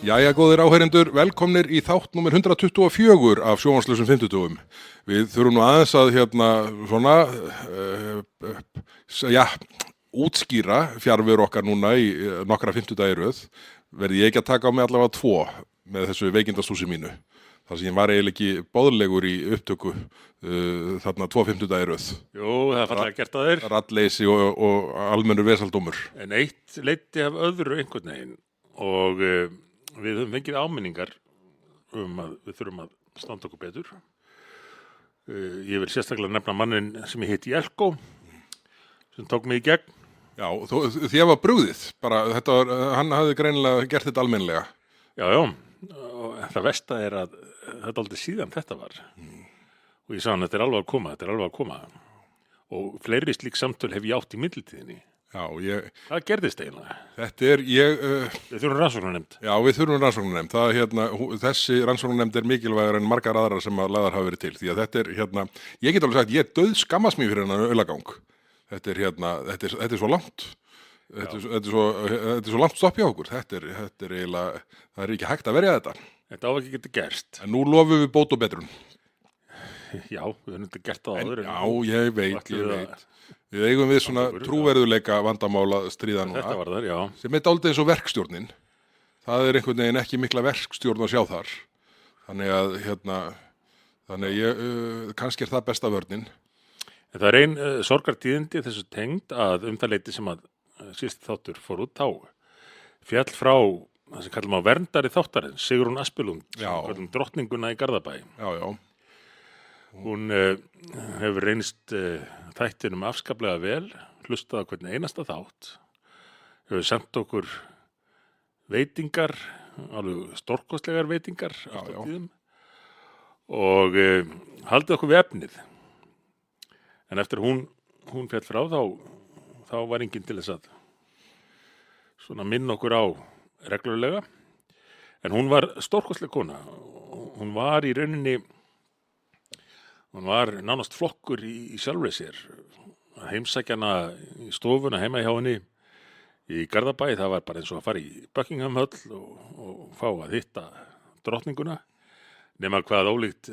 Jæja, góðir áheyrendur, velkomnir í þátt númer 124 af sjónvarslausum fimmtudögum. Við þurfum nú aðeins að útskýra fjarveru okkar núna í nokkra fimmtudagi í röð. Verði ég ekki að taka á mig allavega 2 með þessu veikindastúsi mínu. Þar sem ég var eiginlega ekki boðlegur í upptöku þarna 2 fimmtudagi í röð. Jú, það er fallega gert að þér. Rattleysi og almennur vesaldómur. En eitt leiddi af öðru einhvern veginn og við höfum fengið áminningar að við þurfum að standa okkur betur. Ég vil sérstaklega nefna mannin sem ég hitti Jelko, sem tók mig í gegn. Já, þér var brugðið, bara hann hafði greinilega gert þetta almennlega. Já, og það versta er að þetta aldrei síðan þetta var. Og ég sagði hann, þetta er alveg að koma. Og fleiri slík samtöl hef ég átt í millitíðinni. Já, Hvað gerðist eiginlega? Við þurfum rannsóknarnefnd. Já, við þurfum rannsóknarnefnd. Þessi rannsóknarnefnd er mikilvægur en margar aðrar sem að lagðar hafa verið til. Því að þetta er, ég get alveg sagt, ég dauðskammast mig fyrir hennar aulagang. Þetta er svo langt. Þetta er svo langt stopp hjá okkur. Þetta er eiginlega, það er ekki hægt að verja þetta. Þetta á ekki geta gerst. En nú lofum við bót og betrun. Já, við höfum þetta gert það áður. Já, ég veit. Við eigum við svona trúverðuleika vandamál að stríða núna. Þetta var þar, já. Sem er dálítið eins og verkstjórnin. Það er einhvern veginn ekki mikla verkstjórn að sjá þar. Þannig kannski er það besta vörnin. En það er ein sorgartíðindi þessu tengd að það leyti sem að síðst þáttur fór út á. Fjall frá það sem kallum á verndari þáttarins, Sigrún Aspelund, sem drottninguna í Garðabæ. Já. Hún hefur reynst þættinum afskaplega vel, hlustað á hvern einasta þátt, hefur sendt okkur veitingar, alveg stórkostlegar veitingar allt á tíðum og haldið okkur við efnið. En eftir hún féll frá þá var enginn til þess að svona minna okkur á reglulega. En hún var stórkostleg kona. Hún var í rauninni Hún var nánast flokkur í sjálfri sér. Að heimsækja hana í stofuna heima hjá henni í Garðabæ, það var bara eins og að fara í Buckingham Höll og fá að hitta drottninguna. Nema hvað ólíkt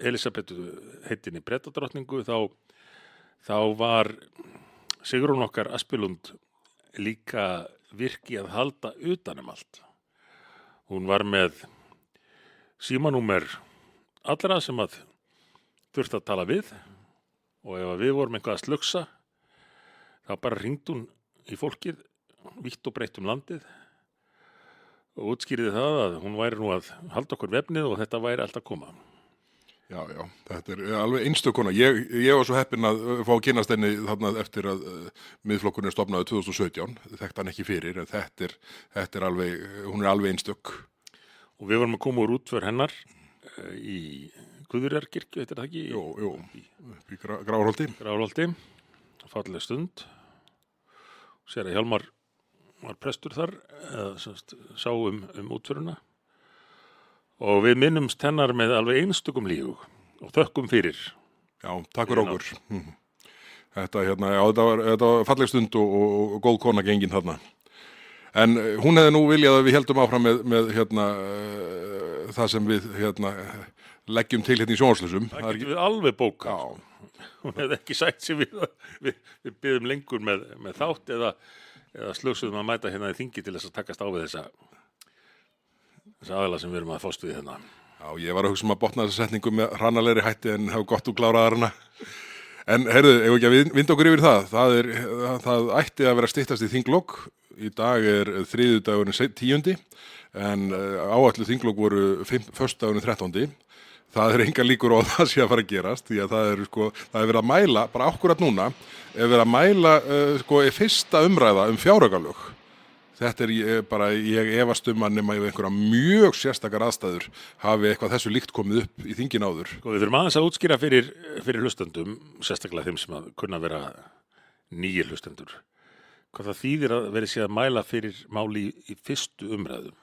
Elísabetu heitinni Bretadrottningu, þá var Sigrún okkar Aspelund líka virki að halda utanum allt. Hún var með símanúmer allra sem að þurfti að tala við og ef við vorum eitthvað að slöksa þá bara hringdi hún í fólkið vítt og breitt landið og útskýrði það að hún væri nú að halda okkur vefnið og þetta væri allt að koma. Já, þetta er alveg einstök kona. Ég var svo heppinn að fá að kynnast henni þarna eftir að Miðflokkurinn er stofnaður 2017. Þekkti hann ekki fyrir en þetta er alveg, hún er alveg einstök. Og við vorum að koma úr útför hennar í Guðurarkirkju, heitir það ekki? Jú, upp í Grárholti. Falleg stund. Séra Hjálmar var prestur þar, sá útföruna. Og við minnumst hennar með alveg einstökum lífu og þökkum fyrir. Já, takk fyrir okkur. Þetta var falleg stund og góð kona gengin þarna. En hún hefði nú viljað að við heldum áfram með það sem við leggjum til í sjónvarslausum. Það getum við alveg bókað. Hún hefði ekki sagt sér við biðum lengur með þátt eða slöksuðum að mæta hérna í þingi til þess að takast á við þessa aðila sem við erum að fást við hérna. Já, ég var að hugsa að botna þessa setningu með hranalegri hætti en hafa gott úr kláraðar hana. En heyrðu, ef ekki að vinda okkur yfir það ætti að vera styttast í þinglok. Í dag er þriðjudagurinn 10. en áætluð þinglok voru föstudagurinn 13. Það er engar líkur á að það sé að fara að gerast því að það er verið að mæla, bara akkurat núna, er verið að mæla fyrsta umræða fjáraukalög. Þetta er ég efast að nema ef einhverja mjög sérstakar aðstæður hafi eitthvað þessu líkt komið upp í þingin áður. Við þurfum aðeins að útskýra fyrir hlustendum, sérstaklega þeim sem að kunna vera nýir hlustendur. Hvað það þýðir að verið sé að mæla fyrir máli í fyrstu umræðum.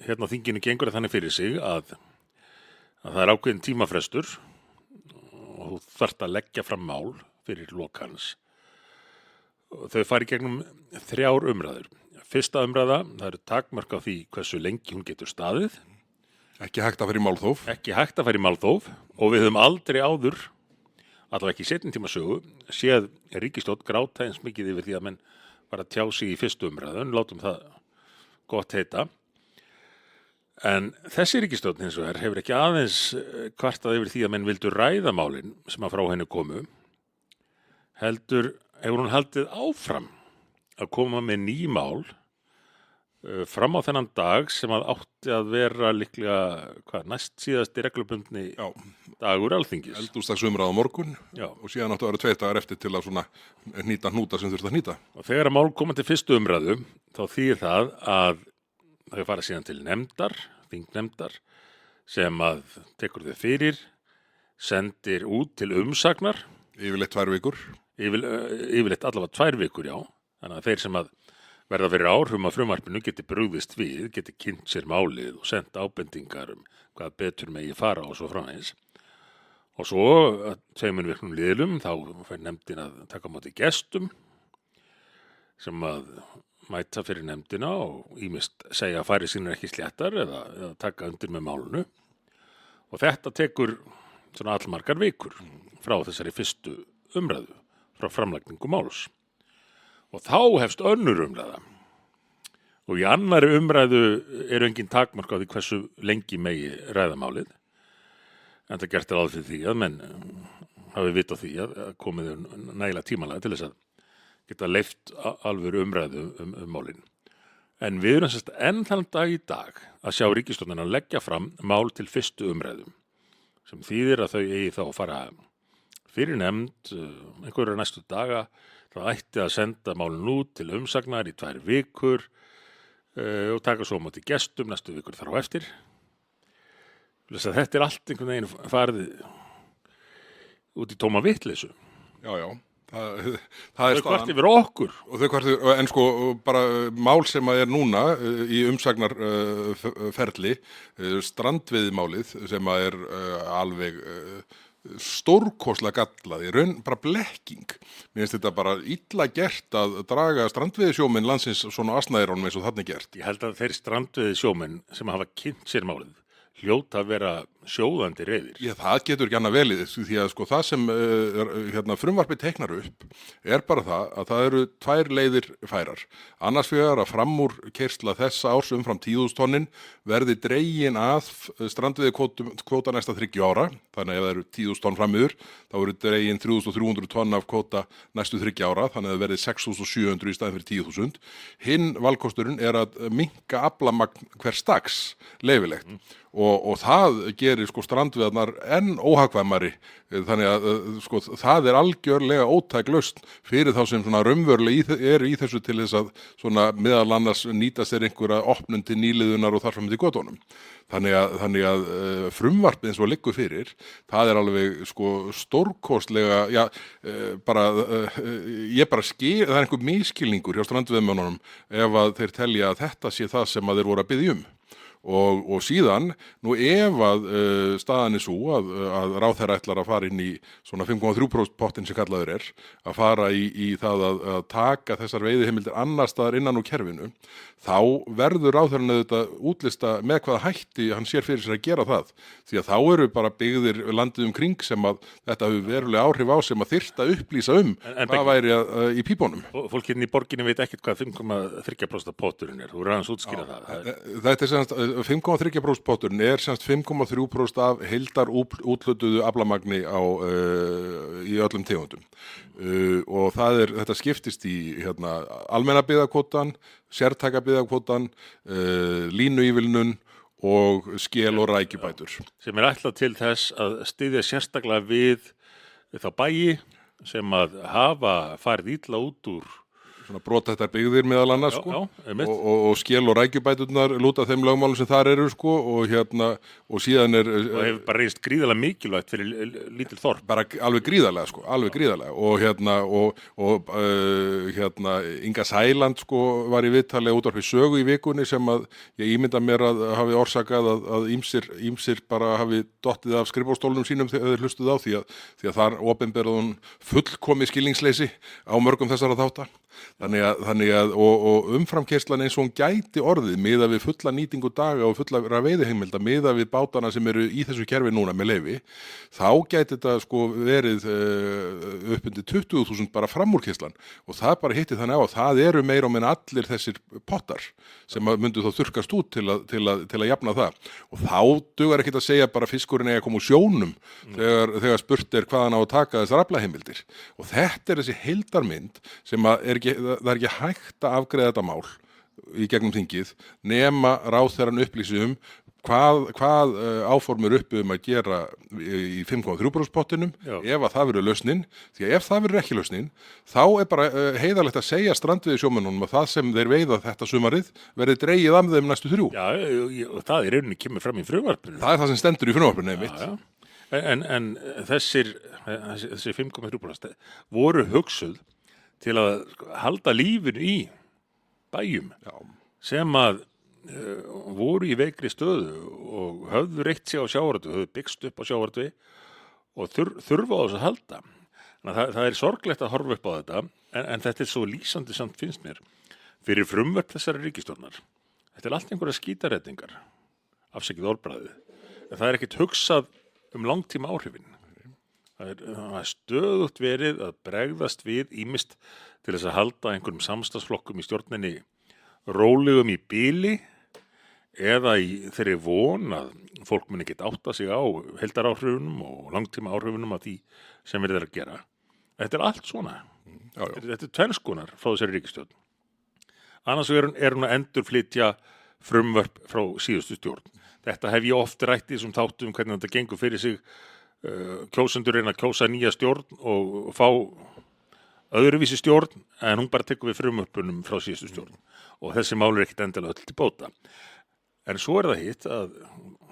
Hérna á þinginu gengur það þannig fyrir sig að það er ákveðin tímafrestur og þú þarft að leggja fram mál fyrir lok hans. Þau fari gegnum 3 umræður. fyrsta umræða, það eru takmörk á því hversu lengi hún getur staðið, Ekki hægt að fara í málþóf. ekki hægt að fara í málþóf og við höfum aldrei áður, allavega ekki í seinni tíma sögu, séð ríkisstjórn gráta eins mikið yfir því að menn var að tjá sig í fyrstu umræðu, látum það gott heita. En þessi ríkisstjórn hins vegar hefur ekki aðeins kvartað yfir því að menn vildu ræða málin sem að frá henni komu, heldur hefur hún haldið áfram að koma með ný mál fram á þennan dag sem að átti að vera líklega næst síðasti reglubundni Já, dagur Alþingis. eldhúsdagsumræða á morgun Já. og síðan áttu að vera 2 dagar eftir til að svona hnýta hnúta sem þurft að hnýta. Og þegar að mál koma til fyrstu umræðu þá þýðir það að þau fara síðan til nefndar, þingnefndar, sem að tekur þau fyrir, sendir út til umsagnar, Yfirleitt 2 vikur. yfirleitt allavega 2 vikur, já. Þannig að þeir sem að verða fyrir áhrifum af frumvarpinu geti brugðist við, geti kynnt sér málið og sendt ábendingar hvað betur megi fara og svo framvegis. Og svo að 2 vikum liðlum þá fær nefndin að taka á móti gestum sem að mæta fyrir nefndina og ýmist segja að færi sínir ekki sléttar eða taka undir með málunu. Og þetta tekur svona allmargar vikur frá þessari fyrstu umræðu, frá framlagningu máls. Og þá hefst önnur umræða. Og í annari umræðu eru engin takmark á því hversu lengi megi ræða málið. En það gert ráð fyrir því að menn hafi vit á því að komið nægilega tímalega til þess að geta leyft alvöru umræðu málin. En við erum sérst enn þann dag í dag að sjá ríkisstjórnina leggja fram mál til fyrstu umræðu sem þýðir að þau eigi þá að fara fyrir nefnd einhverju næstu daga. Það ætti að senda málin út til umsagnar í 2 vikur og taka svo á móti gestum næstu vikur þar á eftir. Þetta allt einhvern veginn farið út í tóma vitleysu. Já, já. Það er Þau kvart yfir okkur. Og þau kvart yfir, en sko bara mál sem að er núna í umsagnarferli, strandveiðimálið sem að er alveg stórkostlega gallað, í raun bara blekking. Mér finnst þetta bara illa gert að draga strandveiðisjómenn landsins svona asnaðirónum eins og þarna er gert. Ég held að þeir strandveiðisjómenn sem hafa kynnt sér málið hljóta að vera sjóðandi reiðir. Já, það getur ekki annað velið því að sko það sem frumvarpið teiknar upp er bara það að það eru 2 leiðir færar. Annars vegar að framúr keyrsla þessa árs umfram 10.000 tonnin verði dregin að strandveiðikvóta næsta 30 ára. Þannig að ef það eru 10.000 tonn fram yfir þá eru dregin 3.300 tonn af kvóta næstu 30 ára. Þannig að það verði 6.700 í staðinn fyrir 10.000. Hinn valkosturinn er að minnka aflamagn hvers dags leyfilegt. Og það gerir sko strandveiðarnar enn óhagkvæmari, þannig að sko það er algjörlega ótæk lausn fyrir þá sem svona raunverulega eru í þessu til þess að svona meðal annars nýta sér einhverja opnun til nýliðunar og þar fram til götunum. Þannig að frumvarpið eins og liggur fyrir, það er alveg sko stórkostlega, já, það er einhver miskilningur hjá strandveiðmönnunum ef að þeir telja að þetta sé það sem að þeir voru að biðja um. Og síðan, nú ef að staðan er svo að ráðherra ætlar að fara inn í svona 5,3% pottin sem kallaður er, að fara í það að taka þessar veiðiheimildir annar staðar innan úr kerfinu, þá verður ráðherrann auðvitað útlista með hvaða hætti hann sér fyrir sér að gera það. Því að þá eru bara byggðir landið kring sem að þetta hefur verulega áhrif á sem að þyrfti að upplýsa hvað væri í pípunum. Fólk hérna í borginni veit ekkert hvað 5,3% potturinn er. Þú er aðeins útskýra það. Þetta er semst 5,3% potturinn er semst 5,3% af heildar úthlutuðu aflamagni í öllum tegundum. Og þetta skiptist í almenna byggðakvótann, sértæka byggðakvótann, línuívilnun og skel- og rækjubætur. Sem er ætlað til þess að styðja sérstaklega við þá bæi sem að hafa farið illa út úr svona brothættar byggðir meðal annars sko. Og skel- og rækjubæturnar lúta þeim lögmálum sem þar eru sko og síðan er og hefur bara reynst gríðarlega mikilvægt fyrir lítil þorp. Bara alveg gríðarlega sko, alveg gríðarlega og Inga Sæland sko var í viðtali útvarpi Sögu í vikunni sem að ég ímynda mér að hafi orsakað að ýmsir bara hafi dottið af skrifborðstólnum sínum þegar þeir hlustuðu á því að þar opinberaði hún fullkomið skilningsleysi á mörgum þessara þátta. Og umframkeyrslan eins og hún gæti orðið miðað við fulla nýtingu daga og fulla veiðiheimilda miðað við bátana sem eru í þessu kerfi núna með leyfi, þá gæti þetta sko verið upp undir 20.000 bara framúrkeyrslan og það bara hitti þannig á að það eru meira og minna allir þessir pottar sem myndu þá þurrkast út til að jafna það og þá dugar ekkert að segja bara fiskurinn eigi að koma úr sjónum þegar spurt er hvaðan á að taka þessar aflaheimildir og þetta er þessi heildarmynd sem það er ekki hægt að afgreiða þetta mál í gegnum þingið nema ráðherrann upplýsi hvað áformur uppi að gera í 5,3% pottinum ef að það verður lausnin, því að ef það verður ekki lausnin, þá er bara heiðarlegt að segja strandveiðisjómönnunum að það sem þeir veiða þetta sumarið verði dregið af þeim næstu 3. Já, og það í rauninni kemur fram í frumvarpinu. Það er það sem stendur í frumvarpinu einmitt. Já. En þessi 5,3% voru hugsuð til að halda lífinu í bæjum sem að voru í veikri stöðu og höfðu reitt sig á sjávarútvegi, höfðu byggst upp á sjávarútvegi og þurfa á þessu að halda. Þannig að það er sorglegt að horfa upp á þetta, en þetta er svo lýsandi samt finnst mér fyrir frumvörp þessari ríkisstjórnar. Þetta er allt einhverja skítarettingar, afsakið orðbragðið, en það er ekkert hugsað langtíma áhrifin. Það er stöðugt verið að bregðast við ýmist til þess að halda einhverjum samstagsflokkum í stjórninni rólegum í bili eða í þeirri von að fólk muni geta átta sig á heildaráhrifunum og langtíma áhrifunum af því sem verið að gera. Þetta er allt svona. Þetta er tvennskonar frá þessari ríkisstjórn. Annars er hún að endurflytja frumvörp frá síðustu stjórn. Þetta hef ég oft rætt í þessum þáttum hvernig þetta gengur fyrir sig. Kjósendur reyna að kjósa nýja stjórn og fá öðruvísi stjórn en hún bara tekur við frumvörpunum frá síðustu stjórn og þessi mál er ekkert endilega öll til bóta. En svo er það hitt að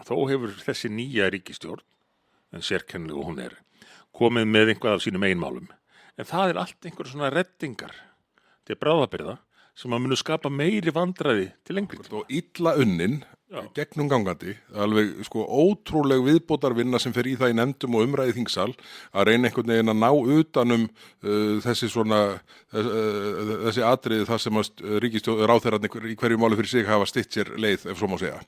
þó hefur þessi nýja ríkisstjórn, en sérkennilega hún er, komið með einhvað af sínum eiginmálum. En það er allt einhver svona reddingar til bráðabirgða sem að munu skapa meiri vandræði til lengri tíma. Og illa unnin gegnum gangandi, alveg sko ótrúleg viðbótarvinna sem fer í það í nefndum og umræði þingsal að reyna einhvern veginn að ná utanum þessi atriði þar sem ráðherrarnir í hverju máli fyrir sig hafa stytt sér leið, ef svo má segja.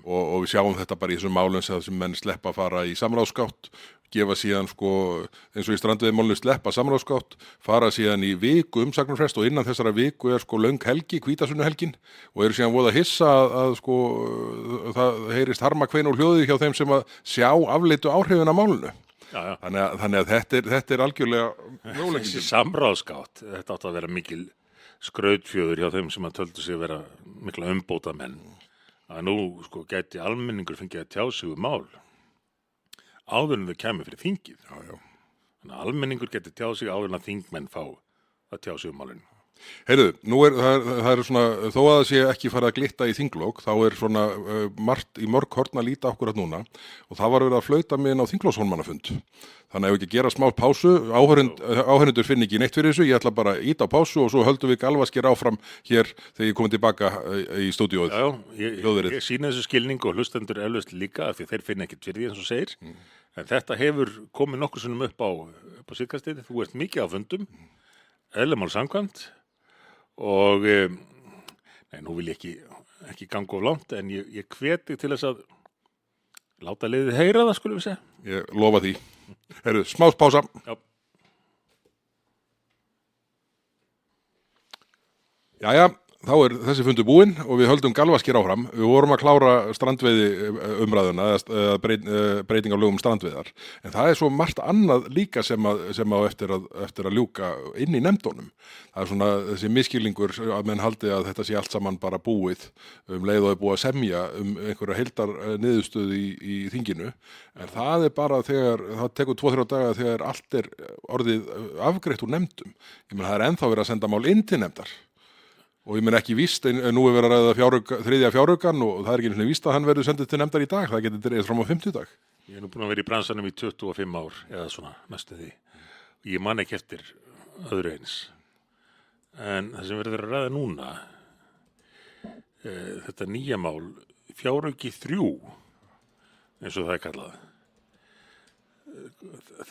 Og við sjáum þetta bara í þessum málum sem menn sleppa að fara í samráðsgátt, gefa síðan eins og í strandveiðimálinu sleppa samráðsgátt, fara síðan í viku umsagnarfrest og innan þessara viku er löng helgi, hvítasunnuhelgin og eru síðan voða hissa að það heyrist harmakvein og hljóðið hjá þeim sem að sjá afleitu áhrifin af málinu. Já. Þannig að þetta er algjörlega möguleiki. Þessi samráðsgátt, þetta átti að vera mikil skrautfjöður hjá þeim sem að töldu sig vera mikla umbótamenn. Að nú gæti almenningur fengið að tjá sig mál áður en þau kæmi fyrir þingið. Já. Þannig að almenningur geti tjá sig áður en að þingmenn fá að tjá sig málinu. Heyrðu, nú það er svona, þó að það sé ekki farið að glitta í þinglok, þá er svona margt í mörg horn að líta akkurat núna og það var verið að flauta mig inn á þinglókshólmannafund. Þannig að ef ekki gera smá pásu, áhörundur finn ekki neitt fyrir þessu, ég ætla bara að íta á pásu og svo höldum við galvaskir áfram hér þegar ég komið tilbaka í stúdíóið. Ég sýna þessu skilning og hlustendur eflaust líka af því þeir finna ekkert fyrir því eins og segir. En þetta hefur komið nokkur sinnum upp á síðkastið. Þú ert mikið á fundum, eðlumál samkvæmt og nú vil ég ekki ganga of langt en ég hveti til þess að láta liðið heyra það, skulum við segja. Ég lofa því. Heyrðu, smá pása. Já. Jæja, þá er þessi fundur búinn og við höldum galvaskir áfram. Við vorum að klára strandveiði umræðuna eða breyting á lögum strandveiðar. En það er svo margt annað líka sem á eftir að ljúka inn í nefndunum. Það er svona þessi miskilningur að menn haldi að þetta sé allt saman bara búið leið og er búið að semja einhverja heildar niðurstöðu í þinginu. En það er bara það tekur 2-3 daga þegar allt er orðið afgreitt úr nefndum. Ég meina það er ennþá verið að senda mál inn til nefndar. Og ég menn ekki víst, nú er verið að ræða þriðja fjáraukann og það er ekki víst að hann verður sendið til nefndar í dag, það getur dregið fram á 50dag. Ég er nú búin að vera í bransanum í 25 ár eða svona næstu því. Ég man ekki eftir öðru eins. En það sem verður að ræða núna, þetta nýja mál, fjárauki 3, eins og það er kallað.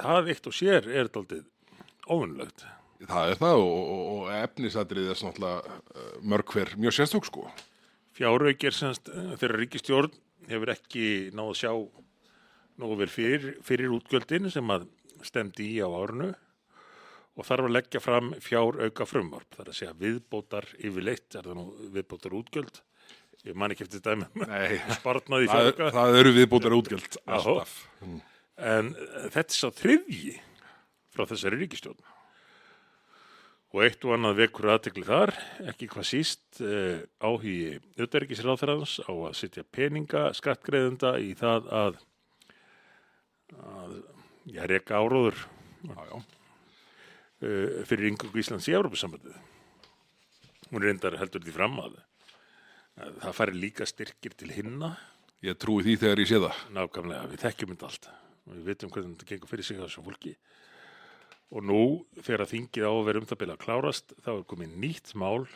Það eitt og sér er dálítið óvenjulegt. Það er það og efnisatriðið er náttúrulega mörg hver mjög sérstök sko. Fjárauki semst þeirra ríkisstjórn hefur ekki náð að sjá nógu vel fyrir útgjöldin sem að stemdi í á árinu og þarf að leggja fram fjárauka frumvarp. Það er að segja viðbótar yfirleitt, er það nú viðbótar útgjöld? Ég man ekki eftir dæmi sparnaði í fjárauka. Það eru viðbótar útgjöld alltaf. En þetta er sá þriðji frá þessari ríkisstjórn. Og eitt og annað vekur athygli þar, ekki hvað síst áhugi utanríkisráðherrans á að setja peninga skattgreiðenda í það að reka áróður fyrir inngöngu Íslands í Evrópusambandið. Hún reyndar heldur því fram að það fari líka styrkir til hinna. Ég trúi því þegar ég sé það. Nákvæmlega, við þekkjum þetta allt. Við vitum hvernig þetta gengur fyrir sig á þessu fólki. Og nú, þegar þingið á að vera það bil að klárast, þá er komið nýtt mál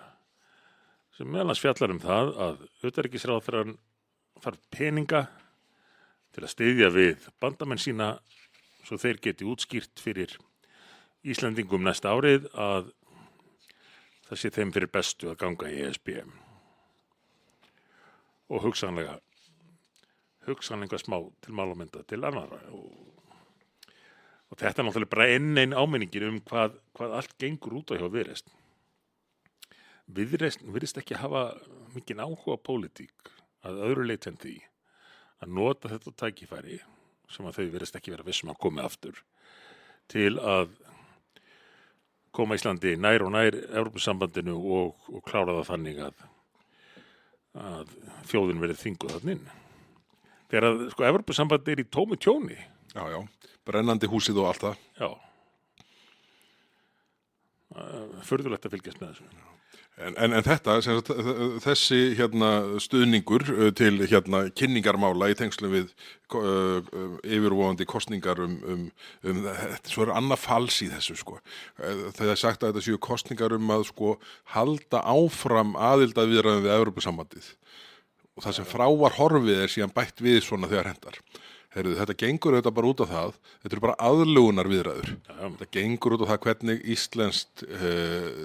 sem meðal annars fjallar það að utanríkisráðherrann þarf peninga til að styðja við bandamenn sína svo þeir geti útskýrt fyrir Íslendingum næsta árið að það sé þeim fyrir bestu að ganga í ESB. Og hugsanlega smá til málamynda til annarra og þetta er náttúrulega bara enn áminningin hvað allt gengur út á hjá Viðreisn. Viðreisn virðist ekki hafa mikinn áhuga á pólitík að öðru leyti en því að nota þetta tækifæri sem að þau virðist ekki vera vissum að koma aftur til að koma Íslandi nær og nær Evrópusambandinu og klára það þannig að þjóðin verið þvinguð þarna inn. Þegar að Evrópusambandi í tómu tjóni. Já, brennandi húsið og allt það. Já. Furðulegt að fylgjast með þessu. En þetta, þessi stuðningur til kynningarmála í tengslum við yfirvofandi kosningar svo er annað fals í þessu sko. Það er sagt að þetta séu kosningar að sko halda áfram aðildarviðræðum við Evrópusambandið og það sem frá var horfið er síðan bætt við svona þegar hendar. Heyrðu, þetta gengur auðvitað bara út á það, þetta eru bara aðlögunar viðræður. Þetta gengur út á það hvernig íslenskt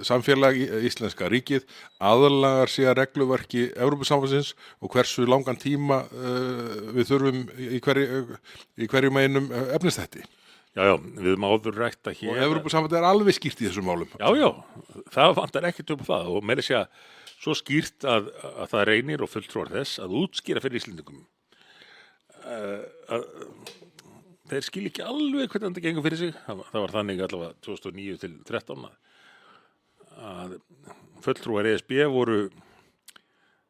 samfélag, íslenska ríkið aðlagar sig að regluverki Evrópusambandsins og hversu langan tíma við þurfum í hverjum einum efnisþætti. Já, við höfum áður rætt að hér. Og Evrópusambandið er alveg skýrt í þessum málum. Já, það vantar ekkert upp á það og meira segja svo skýrt að það reynir og fulltrúar þess að útskýra fyrir Íslendingum. Að þeir skil ekki alveg hvernig þetta gengur fyrir sig. Það var þannig allavega 2009 til 2013 að fulltrúar ESB voru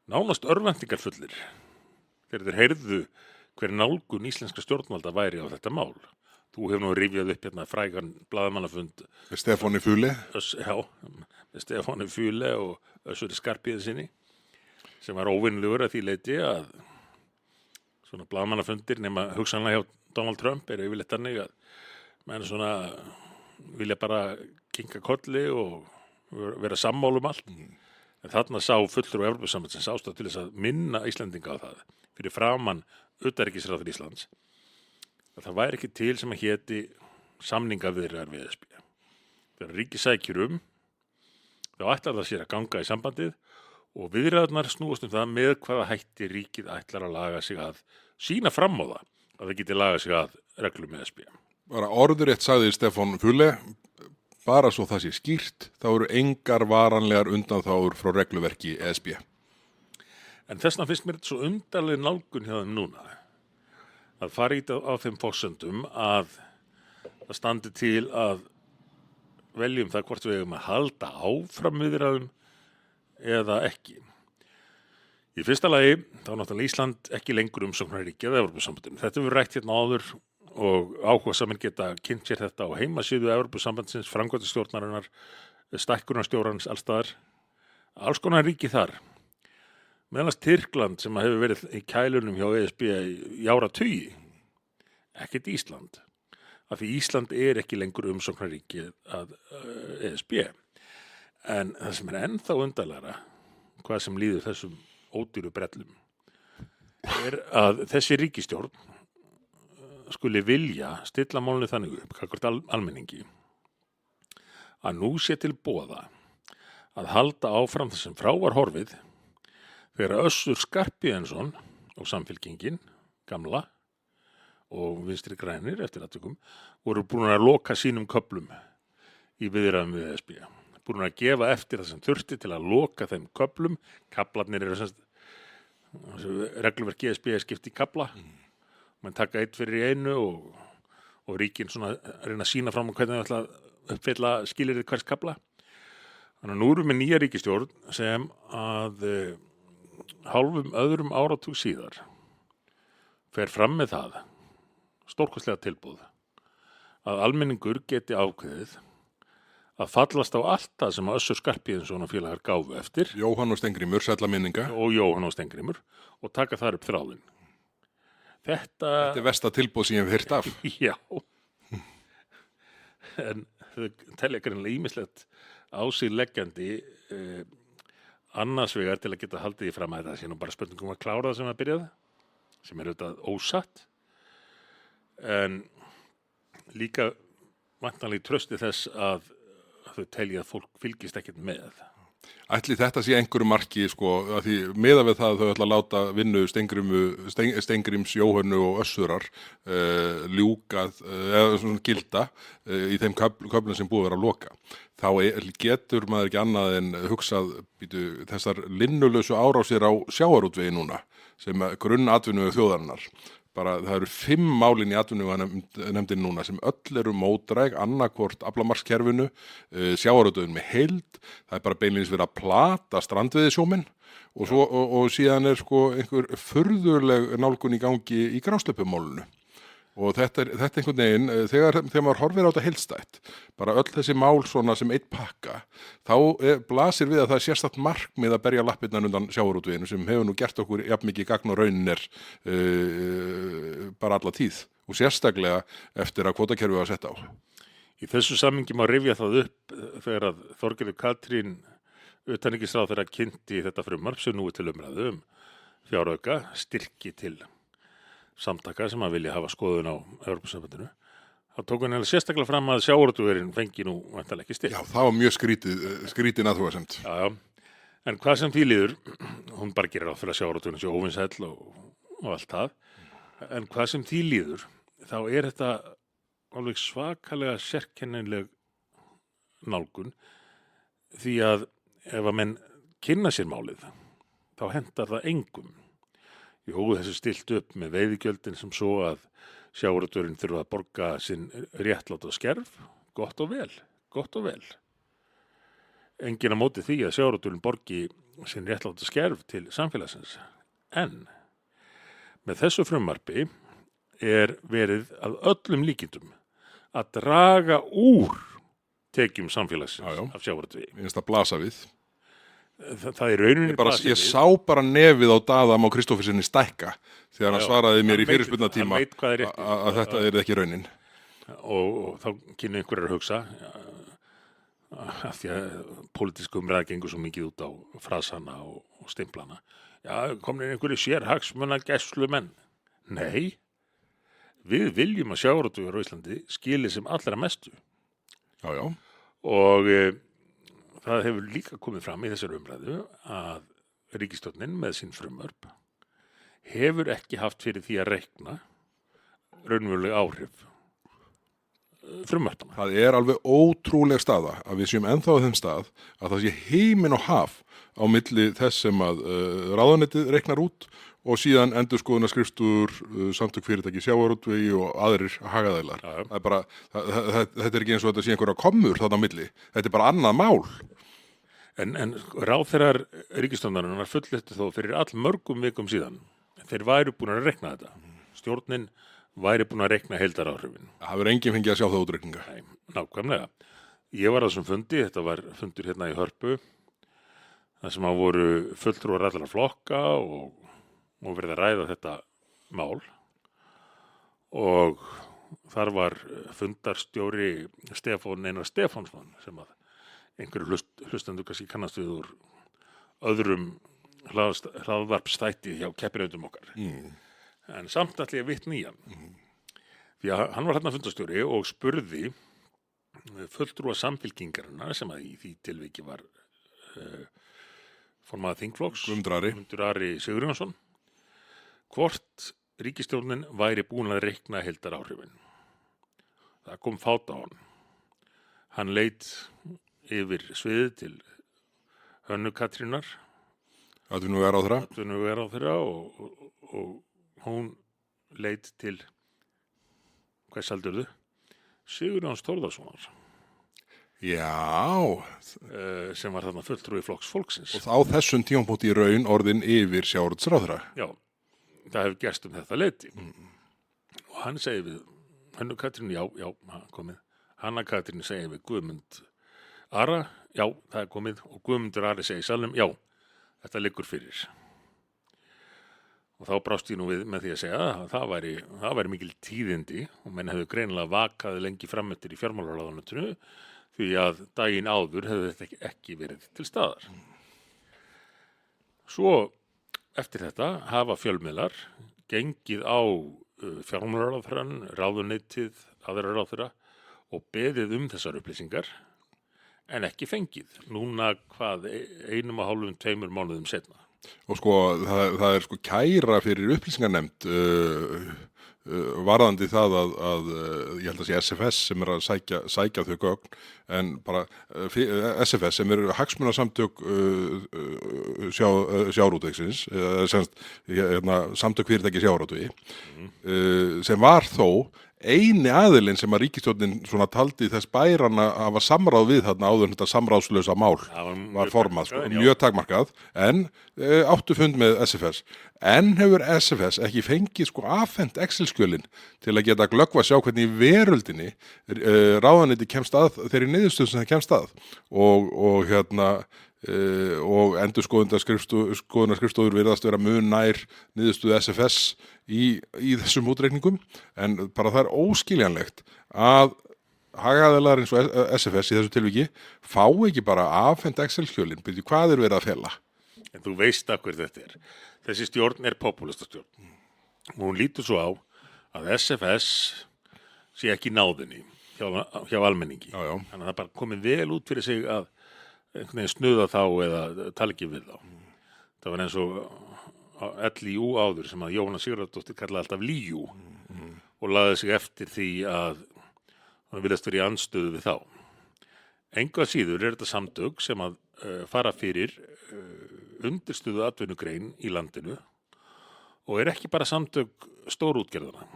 nánast örvæntingarfullir þegar þeir heyrðu hver nálgun íslenska stjórnvalda væri á þetta mál. Þú hefur nú rifjað upp frægan blaðamannafund með Stefáni Füle. Með Stefáni Füle og Össuri Skarphéðinssyni sem var óvinnulegur að því leyti að svona blaðamannafundir nema hugsanlega hjá Donald Trump er yfirleitt þannig að menn svona vilja bara kinka kolli og vera sammála allt. En þarna sá fulltrúi Evrópusambandsins ástæðu til þess að minna Íslendinga á það fyrir framan utanríkisráðherra Íslands að það væri ekki til sem að héti samningaviðræður við ESB. Þegar ríkið sækir þá ætlar það sér að ganga í sambandið og viðræðurnar snúast það með hvaða hætti ríkið ætlar að laga sig að sína fram á það að það geti lagað sig að reglum ESB. Bara orðurétt sagði Stefán Füle, bara svo það sé skýrt, þá eru engar varanlegar undanþágur frá regluverki ESB. En þessna finnst mér þetta svo undarleg nálgun hjá þeim núna að fara í þetta á þeim forsendum að það standi til að veljum það hvort við eigum að halda áfram viðræðum eða ekki. Í fyrsta lagi þá náttúrulega Ísland ekki lengur umsóknarríki að Evrópusambandinu. Þetta hefur rætt áður og áhugasamir geta kynnt sér þetta á heimasíðu Evrópusambandsins, framkvæmdastjórnarinnar, stækkunarstjórans allstaðar. Alls konar ríki þar. Meðalast Tyrkland sem hefur verið í kælunum hjá ESB í áratugi. Ekkert Ísland. Af því Ísland er ekki lengur umsóknarríki að ESB. En það sem er ennþá undarlegra, hvað sem líður þessum ódýru brellum, er að þessi ríkisstjórn skuli vilja stilla málinu þannig upp gagnvart almenningi að nú sé til boða að halda áfram þessum frá var horfið þegar Össur Skarphéðinsson og Samfylkingin, gamla, og Vinstri grænir eftir atvikum, voru búin að loka sínum köflum í viðræðum við ESB. Búin að gefa eftir það sem þurfti til að loka þeim köflum. Kaflarnir eru regluverk ESB skipt í kafla. Menn taka einn fyrir í einu og ríkin svona reyna að sína fram á hvernig þau ætla að uppfylla skilyrði hvers kafla. Þannig að nú erum við nýja ríkisstjórn sem að hálfum öðrum áratug síðar fer fram með það stórkostlega tilboð að almenningur geti ákveðið að fallast á allt það sem Össur Skarphéðinsson og félagar gáfu eftir Jóhann og Steingrímur, sælla minninga. og Jóhann og Steingrímur og taka þar upp þráðinn. Þetta er versta tilboð sem ég hef heyrt af. Já, en þau telja greinilega ýmislegt á sig leggjandi annars vegar til að geta haldið í fram að það sé nú bara spurningum að klára það sem að byrjaði, sem er auðvitað ósatt, en líka væntanlega í trausti þess að þau telja að fólk fylgist ekkert með. Ætli þetta sé einhverju marki, sko, að því miðað við það að þau ætla að láta vinnu Steingríms, Jóhönnu og Össurar ljúkað eða svona gilda í þeim köflum sem búið að vera að loka. Þá getur maður ekki annað en hugsað þessar linnulausu árásir á sjávarútvegi núna sem grunnatvinnu þjóðarinnar. Bara það eru 5 málin í atvinnuveganefndinni núna sem öll eru mótdræg, annarkvort aflamarkskerfinu, sjávarútveginn með heild, það er bara beinlínis verið að plata strandveiðisjómenn og síðan er sko einhver furðuleg nálgun í gangi í grásleppumálinu. Og þetta er einhvern veginn, þegar maður horfir á þetta heildstætt, bara öll þessi mál svona sem einn pakka, þá blasir við að það er sérstakt markmið að berja lappirnar undan sjávarútveginu sem hefur nú gert okkur jafn mikið gagn og raunin er bara alla tíð og sérstaklega eftir að kvótakerfið var sett á. Í þessu samhengi má rifja það upp þegar að Þorgerður Katrín utanríkisráðherra kynnti þetta frumvarp sem nú er til umræðu fjárauka, styrki til samtaka sem að vilja hafa skoðun á Evrópusambandinu. Þá tók hann sérstaklega fram að sjávarútvegurinn fengi nú væntanlega ekki styrk. Já, það var mjög skrítin athugasemd. Já, en hvað sem því líður, hún bara gerir ráð fyrir að sjávarútvegurinn sé óvinsæll og allt það, en hvað sem því líður, þá er þetta alveg svakalega sérkennileg nálgun, því að ef að menn kynna sér málið, þá hentar það engum. Jú, þessu stilt upp með veiðigjöldin sem svo að sjávarútvegurinn þurfa að borga sinn réttláta skerf, gott og vel. Enginn á móti því að sjávarútvegurinn borgi sinn réttláta skerf til samfélagsins. En með þessu frumvarpi er verið að öllum líkindum að draga úr tekjum samfélagsins af sjávarútvegi. Mér finnst það blasa við. Það er rauninni ég sá bara nefið á Daðam á Kristófersinni stækka þegar hann svaraði mér í fyrirspurnatíma að þetta er ekki raunin. Og þá kynni einhverjar að hugsa af því að pólitísku umræða gengur svo mikið út á frasana og stimplana. Já, komin einhverju sérhagsmuna gæslumenn. Nei, við viljum að sjávarútvegur á Íslandi skili sem allra mestu. Já. Og það hefur líka komið fram í þessari umræðu að ríkisstjórnin með sín frumvörp hefur ekki haft fyrir því að reikna raunveruleg áhrif frumvörpana. Það er alveg ótrúleg staða að við séum ennþá á þeim stað að það sé heiminn og haf á milli þess sem að ráðuneytið reiknar út og síðan endurskoðunarskrifstofur, samtök fyrirtæki sjávarútvegi og aðrir hagaðilar. Það er bara, þetta er ekki eins og þetta sé einhverja kommur þarna á milli. Þetta er bara annað mál. En ráðherrar ríkisstjórnarinnar fullyrtu þó fyrir allmörgum vikum síðan. Þeir væru búin að reikna þetta. Stjórnin væri búin að reikna heildaráhrifin. Það hefur enginn fengið að sjá það útreikninga. Nei, nákvæmlega. Ég var að þessum fundi, þetta var fundur hérna í Hörpu, þar sem að voru fulltrúar allra flokka og verið að ræða þetta mál og þar var fundarstjóri Stefán Einar Stefánsson sem að einhverju hlustendur kannski kannast við úr öðrum hlaðvarpsþætti hjá keppinautum okkar. En samt ætla ég að vitna í hann. Því að hann var hérna fundarstjóri og spurði fulltrúa samfylkingarinnar sem að í því tilviki var formaður þingflokks Guðmundur Ari Sigurjónsson hvort ríkisstjórnin væri búin að reikna heildaráhrifin. Það kom fát á hann. Hann leit yfir sviðið til Hönnu Katrínar atvinnuvegaráðherra og hún leit til hvers heldurðu? Sigurjóns Þórðarsonar. Já. Sem var þarna fulltrúi Flokks fólksins. Og á þessum tímapunkti í raun orðin yfir sjávarútvegsráðherra. Já, það hefur gerst þetta leyti. Og hann segir við Hönnu Katrínu, já, komið. Hanna Katrín segir við Guðmund Ara, já, það komið. Og Guðmundur Ari segir salnum, já, þetta liggur fyrir. Og þá brást ég nú við með því að segja að það væri mikil tíðindi og menn hefðu greinilega vakað lengi framöttir í fjármálaráðuneytinu því að daginn áður hefðu þetta ekki verið til staðar. Svo eftir þetta hafa fjölmiðlar gengið á fjármálaráðherrann, ráðuneytið, aðra ráðherra og beðið þessar upplýsingar en ekki fengið. Núna 1,5–2 mánuðum seinna. Og sko, það er sko kæra fyrir upplýsingarnefnd varðandi það að ég held að sé SFS sem er að sækja þau gögn, en bara SFS sem eru hagsmunasamtök sjávarútvegsins, samtök fyrirtæki sjávarútvegi, sem var þó eini aðilinn sem að ríkisstjórnin svona taldi þess bæran að hafa samráð við þarna áður þetta samráðslausa mál var formað, sko, mjög takmarkað, en áttu fund með SFS. En hefur SFS ekki fengið sko afhent Excel-skjölin til að geta glöggva sjá hvernig í veröldinni ráðuneyti kemst að þeirri niðurstöðu sem það kemst að og endurskoðunarskrifstofur virðast vera mun nær niðurstöðu SFS í þessum útreikningum, en bara það er óskiljanlegt að hagaðilar eins og SFS í þessu tilviki fá ekki bara afhent Excel-skjölin, byrju hvað er verið að fela? En þú veist af hver þetta er. Þessi stjórn er popúlistastjórn. Og hún lítur svo á að SFS sé ekki náðinni hjá almenningi. Já. Þannig að það bara komið vel út fyrir sig að einhvern veginn snuða þá eða tala ekki við þá. Það var eins og LÍU áður sem að Jóhanna Sigurðardóttir kallaði alltaf LÍU og laði sig eftir því að hann virðast verið í andstöðu við þá. Engu að síður er þetta samtök sem að fara fyrir undirstöðu atvinnugrein í landinu og er ekki bara samtök stórútgerðana,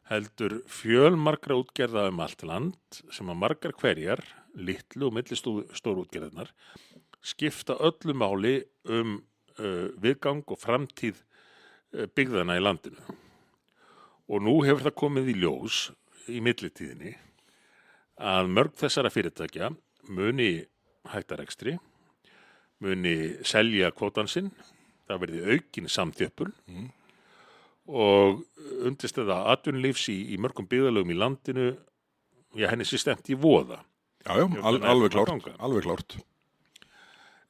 heldur fjölmargra útgerða allt land sem að margar hverjar, litlu og millistóru útgerðirnar, skipta öllu máli viðgang og framtíð byggðana í landinu. Og nú hefur það komið í ljós í millitíðinni að mörg þessara fyrirtækja muni hætta rekstri, muni selja kvótann sinn, það verði aukin samþjöppun og undirstaða atvinnulífs í mörgum byggðarlögum í landinu, henni sé stefnt í voða. Já, alveg klárt.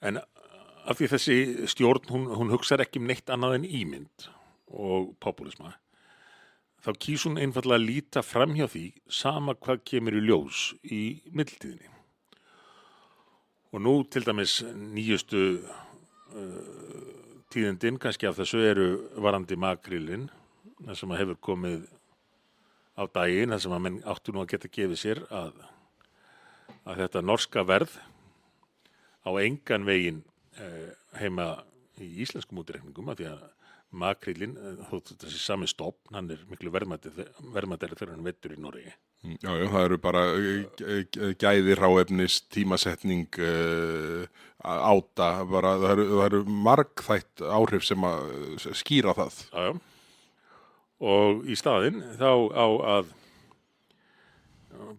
En af því þessi stjórn, hún hugsar ekki neitt annað en ímynd og popúlisma, þá kýs hún einfaldlega að líta framhjá því sama hvað kemur í ljós í millitíðinni. Og nú til dæmis nýjustu tíðindin, kannski af þessu eru varandi makrílinn, það sem hefur komið á daginn, það sem að menn áttu nú að geta gefið sér að þetta norska verð á engan veginn heima í íslenskum útreikningum, af því að makrílinn, þótt þessi sami stofn, hann er miklu verðmætari þegar hann veiddur í Noregi. Já, það eru bara gæði, hráefnis, tímasetning, áta, bara það eru margþætt áhrif sem að skýra það. Já. Og í staðinn þá á að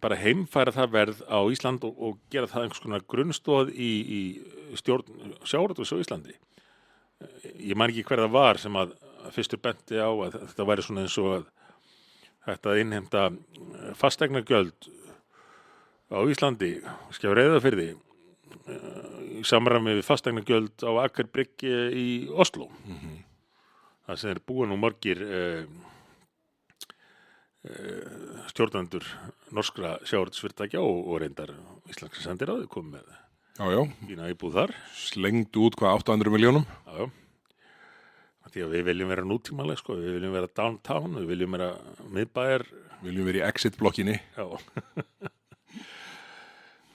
bara heimfæra það verð á Ísland og gera það einhvers konar grunnstoð í stjórn sjávarútvegs á Íslandi. Ég man ekki hver það var sem að fyrstur benti á að þetta væri svona eins og að þetta innheimta fasteignagjöld á Íslandi, skjá Reyðarfirði, í samræmi við fasteignagjöld á Akurbrygg í Oslo. Það sem er búin nú margir stjórnendur norskra sjávarútvegsfyrirtækja og reyndar íslenska sendiráði komið með Já, já, fína íbúð þar. slengdu út hvað 800 milljónum. Já, já. Því að við viljum vera nútímaleg, sko, við viljum vera downtown, við viljum vera miðbæjar. Viljum verið í exit-blokkinni. Já.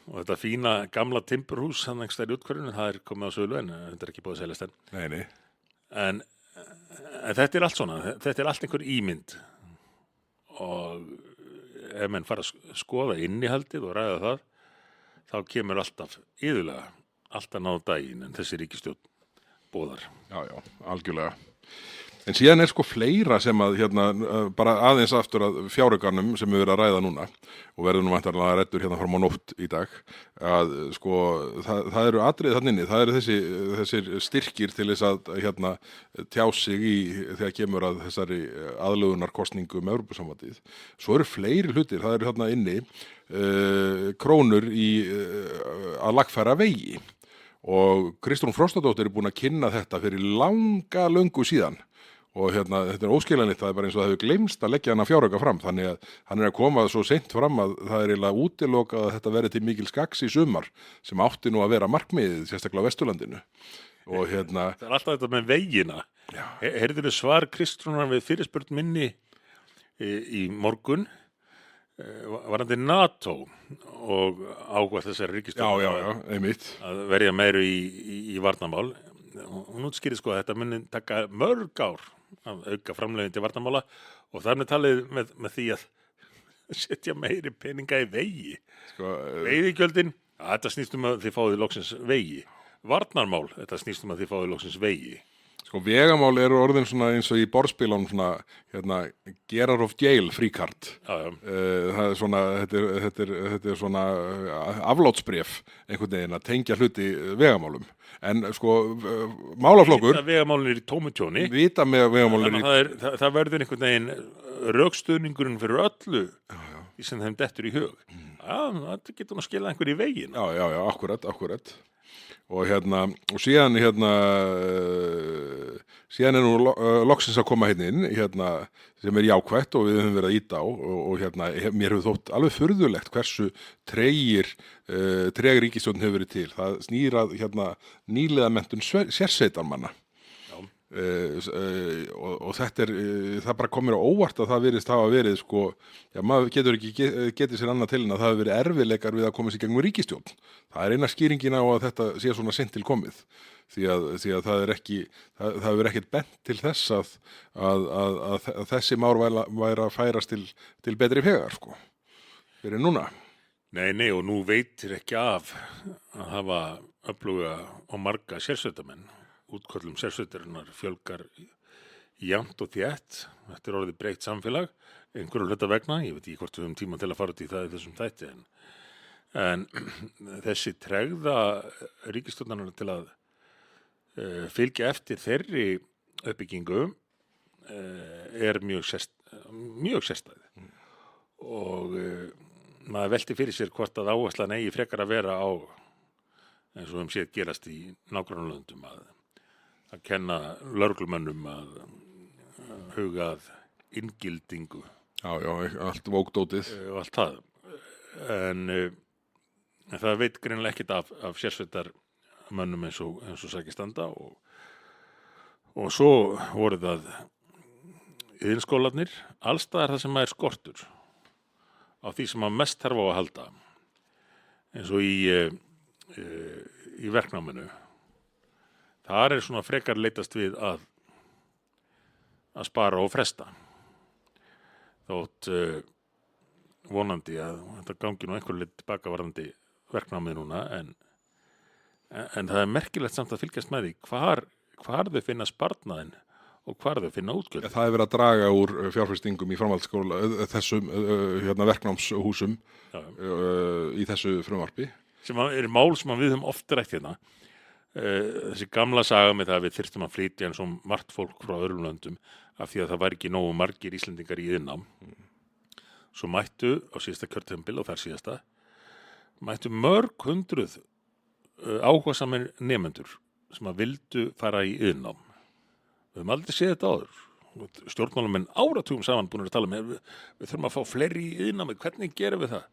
Og þetta fína gamla timburhús, hann einhvers staðar í úthverfinu, það komið á sölu en þetta ekki búið að seljast enn. Nei. En þetta allt svona, þetta allt einhver ímynd og ef menn fara að skoða innihaldið og ræða það, þá kemur iðulega alltaf náðu daginn en þessi ríkisstjórn boðar. Já, algjörlega. En síðan sko fleira sem að bara aðeins aftur að fjáraukanum sem við erum að ræða núna og verðum nú væntanlega reddur fram á nótt í dag að sko það eru atriði þarna inni, það eru þessir styrkir til þess að tjá sig þegar kemur að þessari aðlögunarkosningu með Evrópusambandið. Svo eru fleiri hlutir, það eru þarna inni krónur að lagfæra vegi og Kristrún Frostadóttir er búin að kynna þetta fyrir löngu síðan. Og þetta er óskiljanlegt, það er bara eins og það hefur gleymst að leggja hann að fjárauka fram, þannig að hann er að koma svo seint fram að það er eiginlega útilokað að þetta verði til mikils gagns í sumar sem átti nú að vera markmiðið, sérstaklega á Vesturlandinu. Og Það er alltaf þetta með vegina. Heyrðirðu svar Kristrúnar við fyrirspurn minni í morgun varðandi NATO og ákvað þessari ríkisstjórn Já, einmitt. að verja meiru í varnarmál. Hún útskýrði sko að þetta muni taka mörg ár að auka framlögin til varnarmála og þar með talið með því að setja meiri peninga í vegi. Veiðigjöldin, þetta snýst að þið fáið loksins vegi. Varnarmál, þetta snýst að þið fáið loksins vegi. Sko vegamál eru orðin svona eins og í borðspilum svona Gerar of Jail fríkart. Það er svona þetta er svona aflátsbréf einhvern veginn að tengja hluti vegamálum. En sko málaflokkur vegamálin er í tómu tjóni. Vita með vegamálin það verður einhvern veginn rökstuðningurinn fyrir öllu í sem þeim dettur í hug. Það getur nú skilað einhver í veginn. Já, akkurat. Og og síðan er nú loksins að koma inn sem er jákvætt og við höfum verið að ýta á og mér hefur þótt alveg furðulegt hversu treg ríkisstjórnin hefur verið til. Það snýr að nýliða menntun sérsveitarmanna. Og þetta það bara komir á óvart að það virðist hafa verið sko, maður getur ekki getið sér annað til en að það hefur verið erfiðleikar við að koma sér gegnum ríkisstjórn. Það er eina skýringin á að þetta sé svona seint til komið því að það hefur ekkert bent til þess að þessi mál væri að færast til betri vegar sko fyrir núna. Nei, og nú veitir ekki af að hafa öfluga og marga sérsveitarmenn. Útköllum sérsveitarinnar fjölgar jafnt og þétt. Þetta er orðið breytt samfélag, einhverju hluta vegna, ég veit ekki hvort við höfum tíma til að fara út í það í þessum þætti, en þessi tregða ríkisstjórnarinnar til að fylgja eftir þeirri uppbyggingu er mjög sérstæð og maður velti fyrir sér hvort að áherslan eigi frekar að vera á eins og séð gerast í nágrannalöndum að kenna lögreglumönnum að huga að inngildingu. Já, allt vókdótið. Og allt það. En það veit greinilega ekkert af sérsveitarmönnum eins og sækir standa og svo voru það iðnskólarnir, allstaðar það sem er skortur á því sem að mest þarf á að halda. Eins og í verknáminu. Þar er svona frekar leitast við að spara og fresta. Þótt vonandi að þetta gangi nú einhver lit tilbaka varðandi verknámið núna en það er merkilegt samt að fylgjast með því hvar þau finna sparnaðinn og hvar þau finna útgjöld. Það er verið að draga úr fjárfestingum í framhaldsskóla þessum verknámshúsum í þessu frumvarpi. Sem er mál sem við höfum oft rætt hérna. Þessi gamla saga með það að við þyrftum að flytja eins og margt fólk frá öðrum löndum af því að það var ekki nógu margir Íslendingar í iðnnám. Svo mættu á síðasta kjörtímabil og þar síðasta mættu mörg hundruð áhugasamir nemendur sem að vildu fara í iðnnám. Við höfum aldrei séð þetta áður stjórnmálamenn áratugum saman búin að tala með, við þurfum að fá fleiri í iðnnámið, hvernig gerum við það?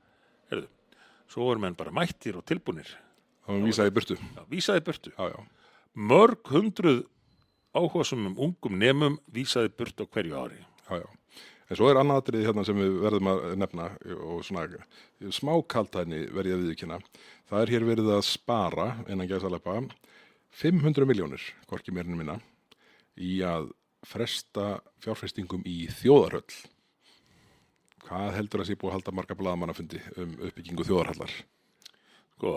Heyrðu, svo erum menn bara mættir og tilbúnir. Það var vísað í burtu. Já, vísaði burtu. Já. Mörg hundruð áhugasumum ungum nemum vísaði burtu á hverju ári. Já. En svo annað atriði hérna sem við verðum að nefna og svona smá kaldhæðni verð ég að viðurkenna. Það hér verið að spara, innan gæsalappa, 500 milljónir, hvorki meira en minna, í að fresta fjárfestingum í þjóðarhöll. Hvað heldur að sé búið að halda marga blaðamannafundi uppbyggingu þjóðarhallar? Sko,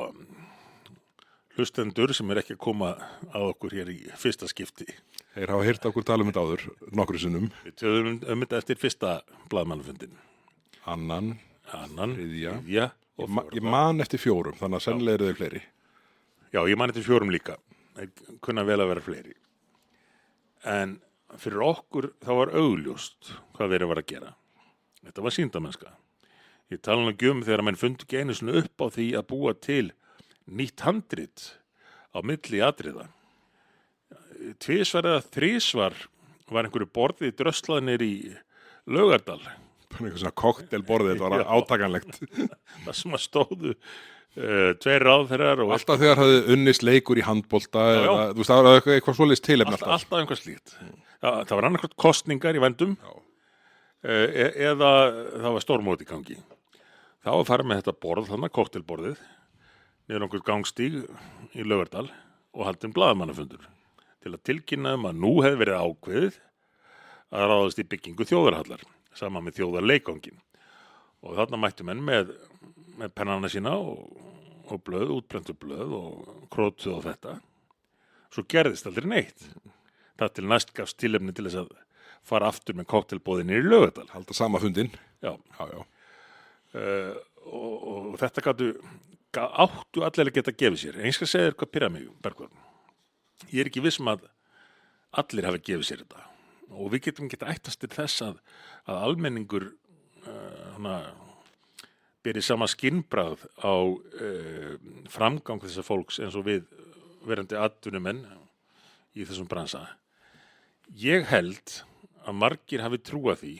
hlustendur sem ekki að koma að okkur hér í fyrsta skipti. Þeir hafa heyrt okkur tala þetta áður, nokkru sinnum. Við töðum þetta eftir fyrsta blaðamannafundin. Annan, þriðja og fjórða. Ég man eftir 4, þannig að sennilega eru þeir fleiri. Já, ég man eftir 4 líka. Þeir kunna vel að vera fleiri. En fyrir okkur þá var augljóst hvað verið var að gera. Þetta var sýndamennska. Ég tala nú ekki þegar menn fundu ekki einu sinni upp á því að búa til nýtt handrit á milli atriða. 2 eða 3 var einhverju borðið dröslað niður í Laugardal. Bara eitthvað svona koktelborðið, þetta var átakanlegt. Það sem að stóðu 2 ráðherrar og Alltaf þegar hafði unnist leikur í handbolta eða, þú veist, það var eitthvað svoleiðis tilefni alltaf einhvað slíkt. Það var annarkvæmt kosningar í vændum eða það var stórmót í gangi. Þá var farið með þetta borð, þannig koktelborðið, niður einhver gangstíg í Laugardal og haldin blaðamannafundur til að tilkynna að nú hefði verið ákveðið að ráðast í byggingu þjóðarhallar saman með þjóðarleikvanginn. Og þarna mættu menn með pennana sína og blöð, útbrentu blöð og krótuð og þetta. Svo gerðist aldrei neitt. Það til næst gafst tilefni til þess að fara aftur með koktelboðinni í Laugardal. Halda sama fundinn. Já. Og þetta áttu allir að geta gefið sér. Ég skal segja þér hvað pirrar mig, Bergvörn. Ég er ekki viss að allir hafi gefið sér þetta. Og við getum geta ættast til þess að almenningur beri sama skinnbragð á framgang þessa fólks eins og við verandi atvinnumenn í þessum bransa. Ég held að margir hafi trúað því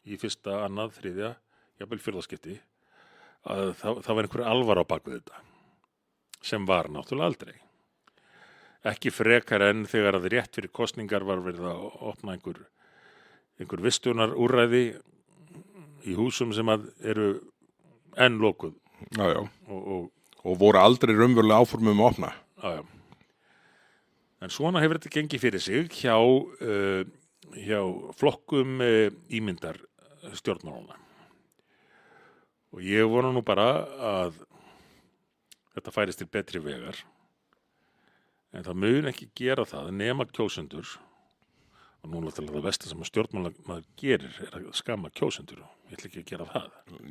í fyrsta, annað, þriðja, jafnvel 4. skipti að það var einhver alvara á bakvið þetta sem var náttúrulega aldrei. Ekki frekar en þegar að rétt fyrir kosningar var verið að opna einhver vistunar úrræði í húsum sem að eru enn lokuð. Já. Og voru aldrei raunverulega áformum að opna. Já. En svona hefur þetta gengið fyrir sig hjá flokkum ímyndar stjórnmálana. Og ég vona nú bara að þetta færist til betri vegar. En það mun ekki gera það nema kjósendur, og nú er það versta sem að stjórnmálamaður gerir er að skamma kjósendur og ég ætla ekki að gera það.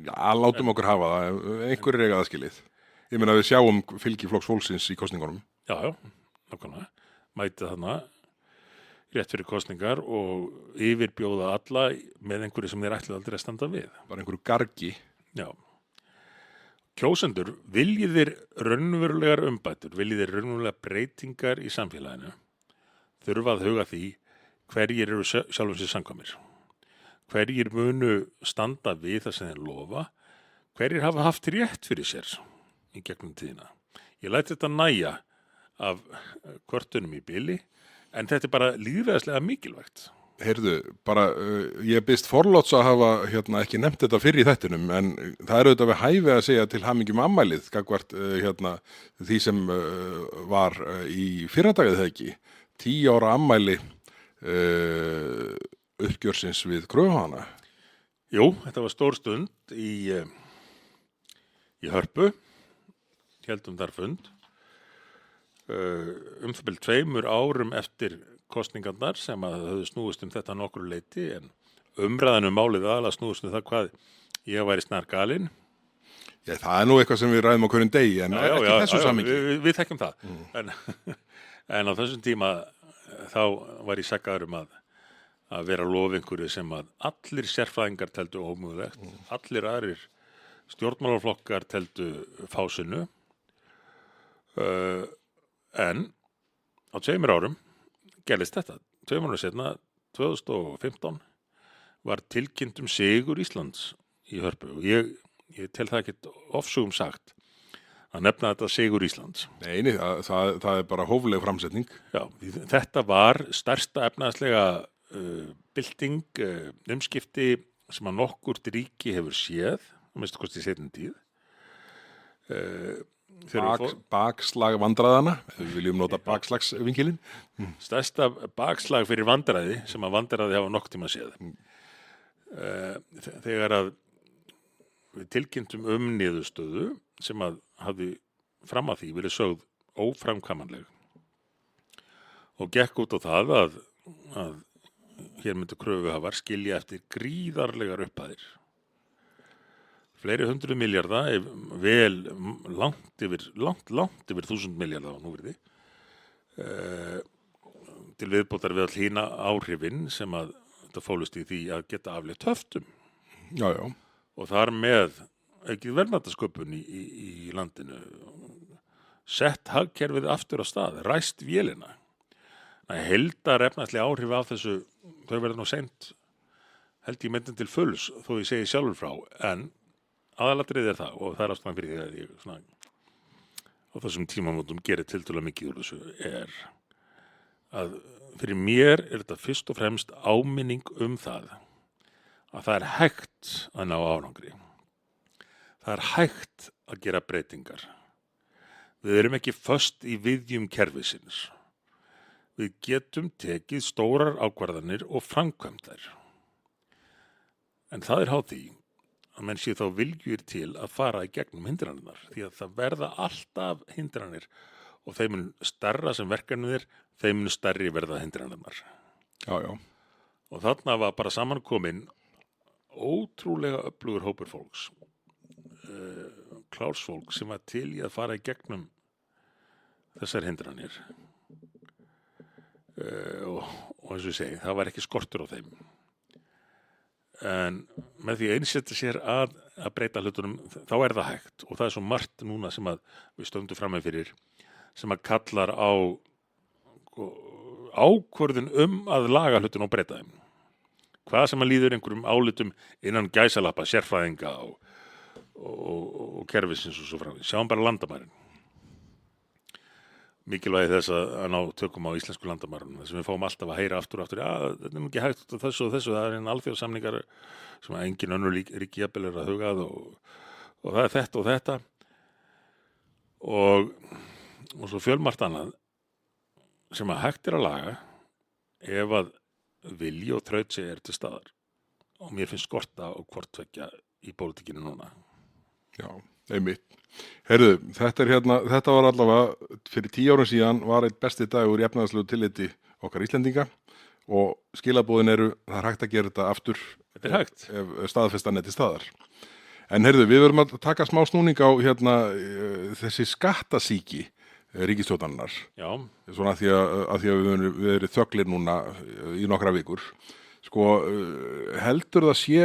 Já, látum okkur hafa það, einhverjir eiga það skilið. Ég meina við sjáum fylgi Flokks fólksins í kosningunum. Já, nákvæmlega. Mætið þarna rétt fyrir kosningar og yfirbjóða alla með einhverju sem þeir ætlaðu aldrei að standa við. Bara einhverju gargi. Já. Kjósendur, viljið þeir raunverulegar umbætur, viljið þeir raunverulegar breytingar í samfélaginu, þurfa að huga því hverjir eru sjálfum sér samkvæmir, hverjir munu standa við það sem þeir lofa, hverjir hafa haft rétt fyrir sér í gegnum tíðina. Ég læt þetta nægja af kvörtunum í bili, en þetta er bara lýðræðislega mikilvægt. Heyrðu, bara ég bist forláts að hafa ekki nefnt þetta fyrr í þættinum, en það er auðvitað við hæfi að segja til hamingjum ammælið gagnvart því sem var í fyrradagið þegar ekki, 10 ára ammæli uppgjörsins við Kröfuhafana. Jú, þetta var stór stund í Hörpu, héldum þar fund, það bil 2 árum eftir kosningarnar sem að höfðu snúist þetta nokkru leyti, en umræðan málið aðalega snúist það hvað ég væri snargalinn. Já, það er nú eitthvað sem við ræðum á hverjum degi, en ekki þessu samhengi. Við þekkjum það. En á þessum tíma þá var ég sakaður að vera að lofa einhverju sem að allir sérfræðingar teldu ómögulegt, allir aðrir stjórnmálaflokkar teldu fásinu, en á 2 árum gerðist þetta. 2 mánuðum seinna 2015 var tilkynnt sigur Íslands í Hörpu og ég tel það ekkert ofsögum sagt að nefna þetta sigur Íslands. Nei, það er bara hófleg framsetning. Já, þetta var stærsta efnahagslega bylting, umskipti sem að nokkurt ríki hefur séð, að minnsta kosti í seinni tíð. Bakslag vandræðana, ef við viljum nota bakslagsvinkilinn. Stærsta bakslag fyrir vandræði sem að vandræði hafa nokkuð tíma séð. Þegar að við tilkynntum niðurstöðu sem að hafði fram að því verið sögð óframkvæmanleg og gekk út á það að hér myndu kröfuhafar skilja eftir gríðarlegar upphæðir. Fleiri 100 milljarða, vel langt yfir 1000 milljarða á núvirði, til viðbótar við all hína áhrifin sem að þetta fólust í því að geta afleitt höftum. Já. Og þar með aukið verðmætasköpun í landinu, sett hagkerfið aftur á stað, ræst vélina. Heildar efnahagsleg áhrif af þessu, þau verða nú seint, held ég myndin til fulls, þó ég segi sjálfur frá, en aðalatrið er það, og það er ástæðan fyrir því að ég svona, á þessum tímamótum gerir tiltölulega mikið úr þessu, er að fyrir mér er þetta fyrst og fremst áminning það að það er hægt að ná árangri. Það er hægt að gera breytingar. Við erum ekki föst í viðjum kerfisins. Við getum tekið stórar ákvarðanir og framkvæmt þær. En það er háð því að menn sé þá viljugir til að fara í gegnum hindranirnar, því að það verða alltaf hindranir og þeim mun stærra sem verkefnið þeim mun stærri verða hindranirnar. Já. Og þarna var bara samankomin ótrúlega öflugur hópur fólks, klársfólk sem var til í að fara í gegnum þessar hindranir. Og eins og ég segi, það var ekki skortur á þeim. En með því að einsetja sér að breyta hlutunum, þá er það hægt og það er svo margt núna sem að við stöndum frammi fyrir sem að kallar á ákvörðun að laga hlutin og breyta þeim. Hvað sem að líður einhverjum álitum innan gæsalappa, sérfræðinga og kerfisins og svo frá. Sjáum bara landamærin. Mikilvægi þess að ná tökum á íslensku landamærunum, þess að við fáum alltaf að heyra aftur, þetta er ekki hægt út af þessu og þessu, það er einn alþjóðasamningar sem engin önnur ríki jafnvel er að hugað og það er þetta og þetta og svo fjölmargt annað sem að hægt er að laga ef að vilji og þrautsi er til staðar og mér finnst skorta og hvort tveggja í pólitíkinu núna. Já, einmitt. Heyrðu, þetta var allavega fyrir 10 árum síðan var einn besti dagur í efnahagslegu tilliti okkar Íslendinga og skilaboðin eru það er hægt að gera þetta aftur ef staðfestan er til staðar. En heyrðu, við verum að taka smá snúning á þessi skattasíki ríkisstjórnarinnar. Já. Svona að því að við erum þöglir núna í nokkra vikur. Sko, heldur það sé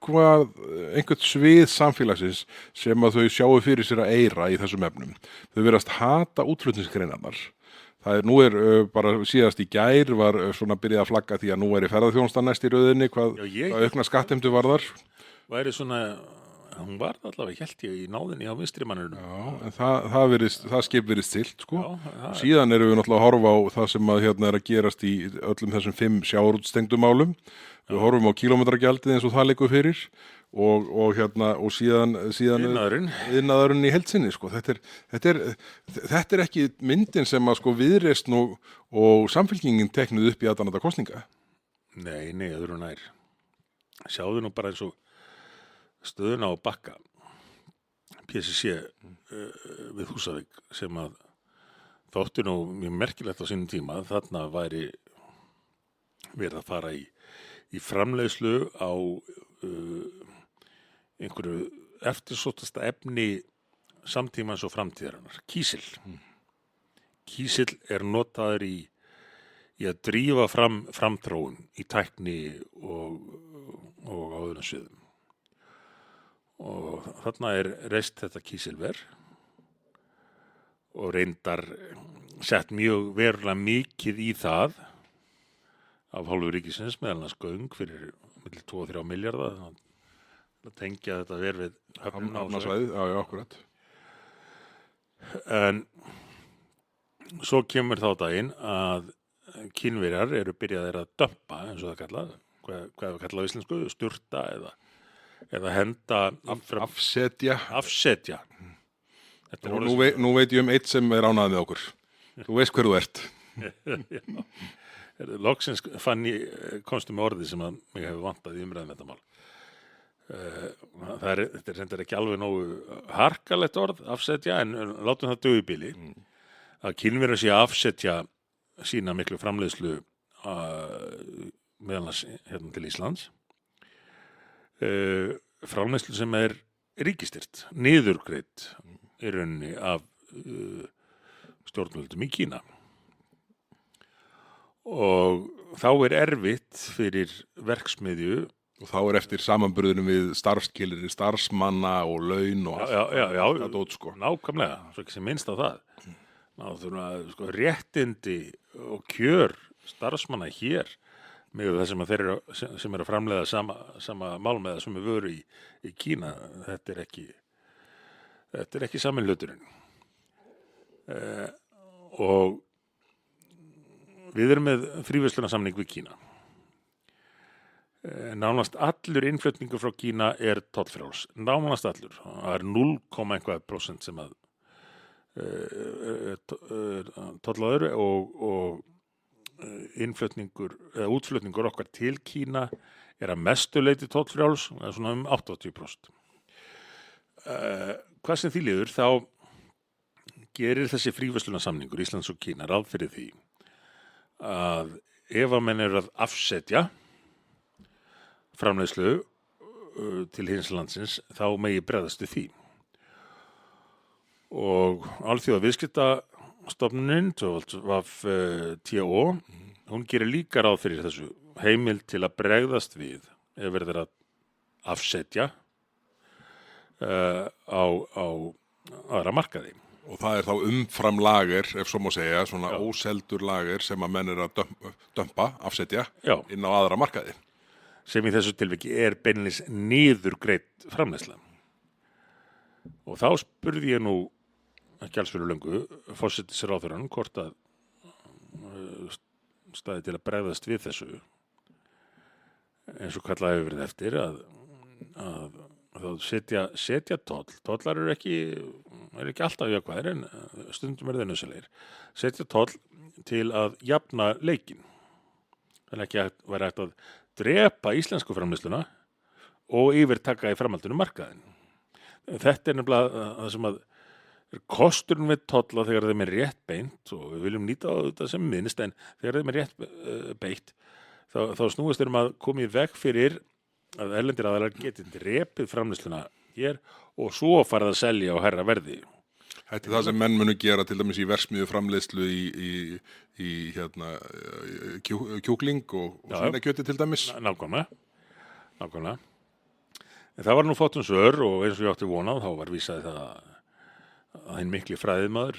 einhvern svið samfélagsins sem að þau sjáu fyrir sér að eyra í þessum efnum. Þau virðast hata útflutningsgreinarnar. Nú er bara síðast í gær var svona byrjað að flagga því að nú er í ferðaþjónustan næst í röðinni hvað aukna skattheimtu varðar. Væri svona, hún var allavega hélt ég í náðinni á vinstri manninum. Já, en það skip virðist stilt, sko. Já, síðan erum við náttúrulega að horfa á það sem að er að gerast í öllum þessum 5 sjávarútstengdum málum. Við horfum á kílómetragjaldið eins og það liggur fyrir og síðan iðnaðurinn í heild sinni, sko. Þetta er ekki myndin sem að sko Viðreisn og Samfylkingin teknuð upp í aðdánanda kosninga. Nei, öðru nær. Sjáðu nú bara eins og stöðuna á Bakka, PCC við Húsavík sem að þótti nú mjög merkilegt á sínum tíma. Þarna væri verið að fara í framleiðslu á einhverju eftirsóttasta efni samtímans og framtíðarinnar, kísil. Kísil er notaður í að drífa framþróun í tækni og á öðrum sviðum. Og þarna er reist þetta kísilver og reyndar sett mjög verulega mikið í það af hálfu ríkisins meðal annars göng fyrir milli 2 og 3 milljarða að tengja þetta við höfnina á þessu. Hafnasvæðið, já, akkurat. En svo kemur þá daginn að Kínverjar eru byrjaðir að dömpa, eins og það kallað, hvað við kallað á íslensku, sturta eða henda Afsetja. afsetja. Þetta er orðið Nú veit ég um eitt sem er ánægð með okkur. Þú veist hver þú ert. Loksins komstu með orðið sem að mig hefur vantað í umræðum þetta mál. Þetta er reyndar ekki alveg nógu harkalegt orð, afsetja, en látum það duga í bili. Að Kínverjar sé að afsetja sína miklu framleiðslu meðal annars hérna til Íslands. Framleiðslu sem er ríkistyrt, niðurgreidd í rauninni af stjórnvöldum í Kína. Og þá er erfitt fyrir verksmiðju. Og þá er eftir samanburðinum við starfskilyrði starfsmanna og laun og allt það dót, sko. Nákvæmlega, svo ekki sem minnst á það. Ná þurfa sko, réttindi og kjör starfsmanna hér með það sem að þeir eru sem er að framleiða sama mál með það sem er vöru í Kína. Þetta er ekki sami hluturinn. Og við erum með fríverslunarsamning við Kína. Nánast allur innflutningur frá Kína er tollfrjáls. Nánast allur. Það er 0,1% sem að tollaður og innflutningur eða útflutningur okkar til Kína er að mestu leyti tollfrjáls, það er svona 80%. Hvað sem því líður þá gerir þessi fríverslunarsamningur Íslands og Kína ráð fyrir því að ef að menn eru að afsetja framleiðslu til hins landsins þá megi bregðast við því. Og Alþjóða viðskiptastofnunin, WTO, hún gerir líka ráð fyrir þessu heimild til að bregðast við ef verður að afsetja á aðra markaði. Og það er þá umfram lager, ef svo má segja, svona óseldur lager sem að menn er að dömpa, afsetja, inn á aðra markaði. Sem í þessu tilviki er beinlínis niðurgreidd framleiðsla. Og þá spurði ég nú, ekki alls fyrir löngu, forsætisráðherrann hvort að staði til að bregðast við þessu, eins og kallað hefur verið eftir, að setja toll. Tollar eru ekki alltaf jákvæðir en stundum eru þeir nauðsynlegir. Setja toll til að jafna leikinn. Þannig ekki að vera hægt að drepa íslensku framleiðsluna og yfirtaka í framhaldinu markaðinn. Þetta er nefnilega það sem að er kosturinn við tolla þegar þeim er rétt beint og við viljum nýta á þetta sem minnst en þegar þeim er rétt beitt þá snúist þeim að koma í veg fyrir að erlendir aðilar geti drepið framleiðsluna hér og svo farið að selja á hærra verði. Þetta er það sem menn munu gera til dæmis í verksmiðju framleiðslu í kjúkling og svínakjöti til dæmis. Nákvæmlega. En það var nú fátt svör og eins og ég átti vonað þá var vísaði það að hinn mikli fræðimaður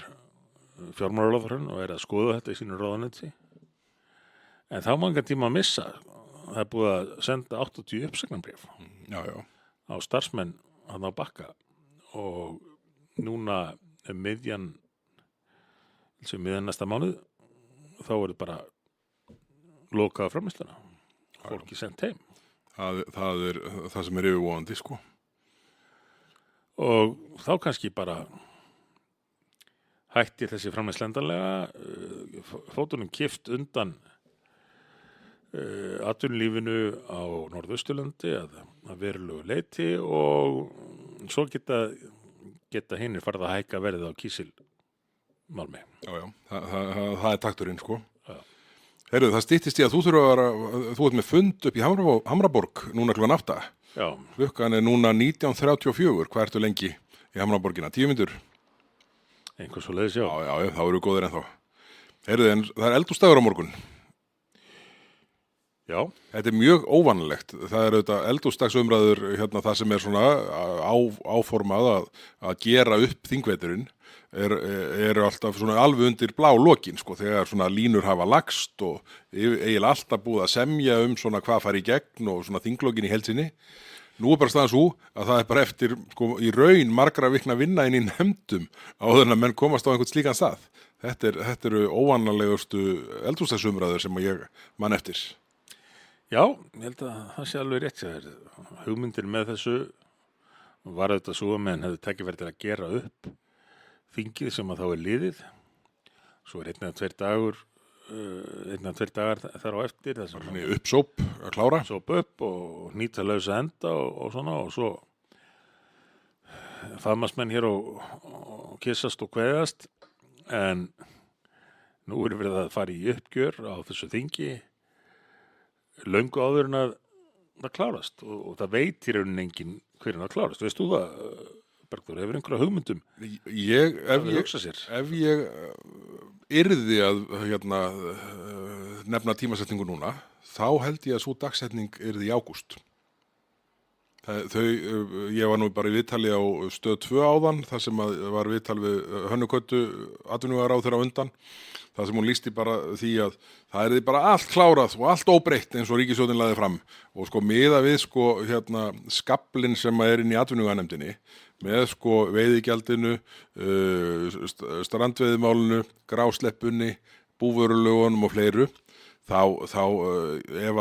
fjármálaráðherrann og er að skoða þetta í sínu ráðuneyti. En þá má engan tíma að missa. Það er búið að senda 80 uppsagnarbréf á starfsmenn hann á Bakka og núna miðjan næsta mánuð þá er þetta bara lokað framleiðsluna. Fólki sendt heim. Það er það sem er yfirvofandi, sko. Og þá kannski bara hættir þessi framleiðsla endanlega, fótunum kippt undan atvinnulífinu á Norðausturlandi að verulegu leyti og svo geta hinnir farið að hækka verðið á kísilmálmi. Já, það er takturinn, sko. Heyrðu, það styttist í að þú ert með fund upp í Hamraborg núna klukkan 8. Já. Klukkan er núna 19:34. Hvað ertu lengi í Hamraborgina? 10 mínútur? Einhver svo leiðis, já. Já, þá eru góðir ennþá. Heyrðu, en það er eldhúsdagur á morgun. Já. Þetta er mjög óvanalegt. Það er auðvitað eldhúsdagsumræður það sem er svona áformað að gera upp þingveturinn. eru alltaf svona alveg undir blá lokin, sko, þegar svona línur hafa lagst og eiginlega alltaf búið að semja svona hvað fari í gegn og svona þinglokin í heilsinni. Nú bara staðan svo að það bara eftir, sko, í raun margra vikna vinna inn í nefndum áður en að menn komast á einhvern slíkan stað. Þetta eru óvanalegustu eldhúsdagsumræður sem ég man eftir. Já, ég held að það sé alveg rétt sér. Hugmyndir með þessu var þetta svo að menn hefði tækifæri til að gera upp þingið sem að þá liðið. Svo einn eða tveir dagar þar á eftir. Uppsóp að klára. Sóp upp og nýta lausa enda og svona og svo faðmast menn hér og kissast og kveðast. En nú er verið að fara í uppgjör á þessu þingi löngu áður en að það klárast og það veit í rauninni enginn hvernig það klárast. Veist þú það, Bergþór, hefur einhverja hugmyndum? Ef ég yrði að nefna tímasetningu núna, þá held ég að sú dagsetning yrði í ágúst. Ég var nú bara í viðtali á Stöð 2 áðan, þar sem var viðtal við Hönnu Köttu atvinnuvegaráðherra á undan, þar sem hún lýsti bara því að það yrði bara allt klárað og allt óbreytt eins og ríkisstjórnin lagði fram og sko miða við skaflinn sem er inn í atvinnuveganefndinni með sko veiðigjaldinu, strandveiðimálinu, grásleppunni, búvörulögunum og fleiru. Þá ef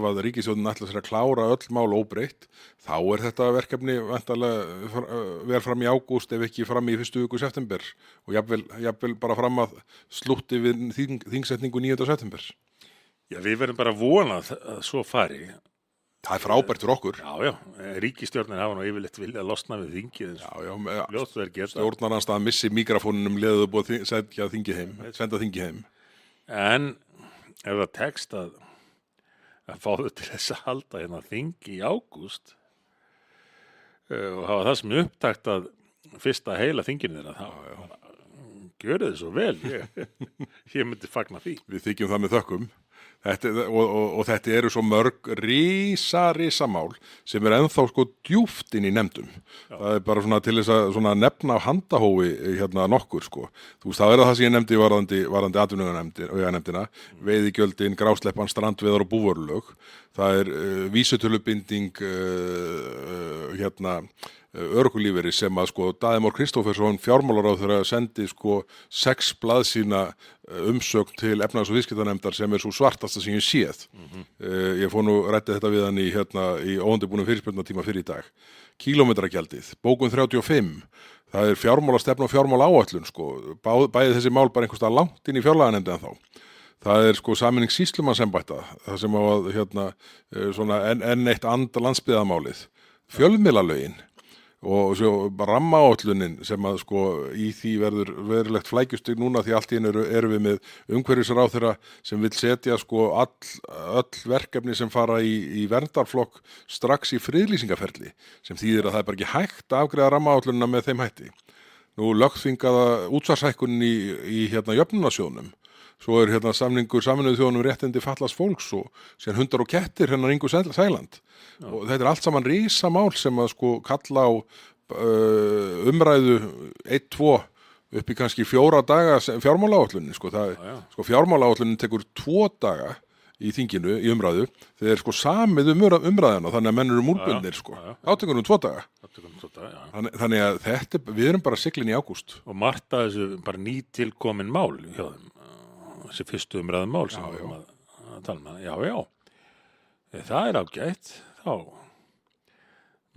að ríkisstjórnin ætlar sér að klára öll mál óbreytt, þá er þetta verkefni væntanlega vera fram í ágúst ef ekki fram í fyrstu viku september og jafnvel bara fram að slútti við þingsetningu 9. september. Já, við verðum bara að vona að svo fari. Það er frábært fyrir okkur. Já, ríkisstjórnin hafa nú yfirleitt vilja að losna við þingið. Stjórnarandstaðan missi mikrofónunum leðuðu búið að senda þingið heim. En ef það tekst að fá þau til þess að halda hérna þing í ágúst og hafa það sem upptakt að fyrsta heila þinginu þeirra, þá gjörðu þið svo vel. Ég myndi fagna því. Við þykjum það með þökkum. Þetta eru svo mörg risa mál sem er ennþá sko djúpt inn í nefndum. Það er bara svona til þess að nefna á handahófi nokkur sko. Þú veist, það er það sem ég nefndi varðandi atvinnuveganefndina, veiðigjöldin, grásleppan, strandveiðar og búvörulög. Það er vísitölubinding örorkulífeyri sem að sko Daði Már Kristófersson fjármálaráðherra sendi sko 6 blaðsíðna umsögn til efnahags- og viðskiptanefndar sem er svo svartasta sem ég séð. Ég fór nú rætti þetta við hann í óundirbúnum fyrirspurnatíma fyrir í dag. Kílómetragjaldið, bókun 35, það er fjármálastefna og fjármálaáætlun sko. Bæði þessi mál bara einhvers staðar langt inn í fjárlaganefndi ennþá. Það er sko sameining sýslumannsembætta, það sem á að enn eitt landsbyggðamálið, fjölmiðlalögin og svo rammaáætlunin sem að sko í því verður verulegt flækjustig núna því allt í einu erum við með umhverfisráðherra sem vill setja sko öll verkefni sem fara í verndarflokk strax í friðlýsingaferli sem þýðir að það er bara ekki hægt að afgreiða rammaáætlunina með þeim hætti. Nú lögþvingaða útsvarshækkunin í jöfnunarsjóðnum. Svo er samningur Sameinuðu þjóðanna um réttindi fatlaðs fólks og síðan hundar og kettir Ingu Sæland. Og þetta er allt saman risamál sem að sko kalla á umræðu 1-2 upp í kannski 4 daga fjármálaáætlunin. Sko fjármálaáætlunin tekur 2 daga í þinginu í umræðu þegar sko samið umræðina þannig að menn eru múlbundnir sko. Átökur 2 daga. Þannig að við erum bara siglin í ágúst. Og margt að þessu bara nýtilkomin mál hjá þeim. Þessi fyrstu umræðum mál sem við erum að tala um. Já. Það er ágætt. Þá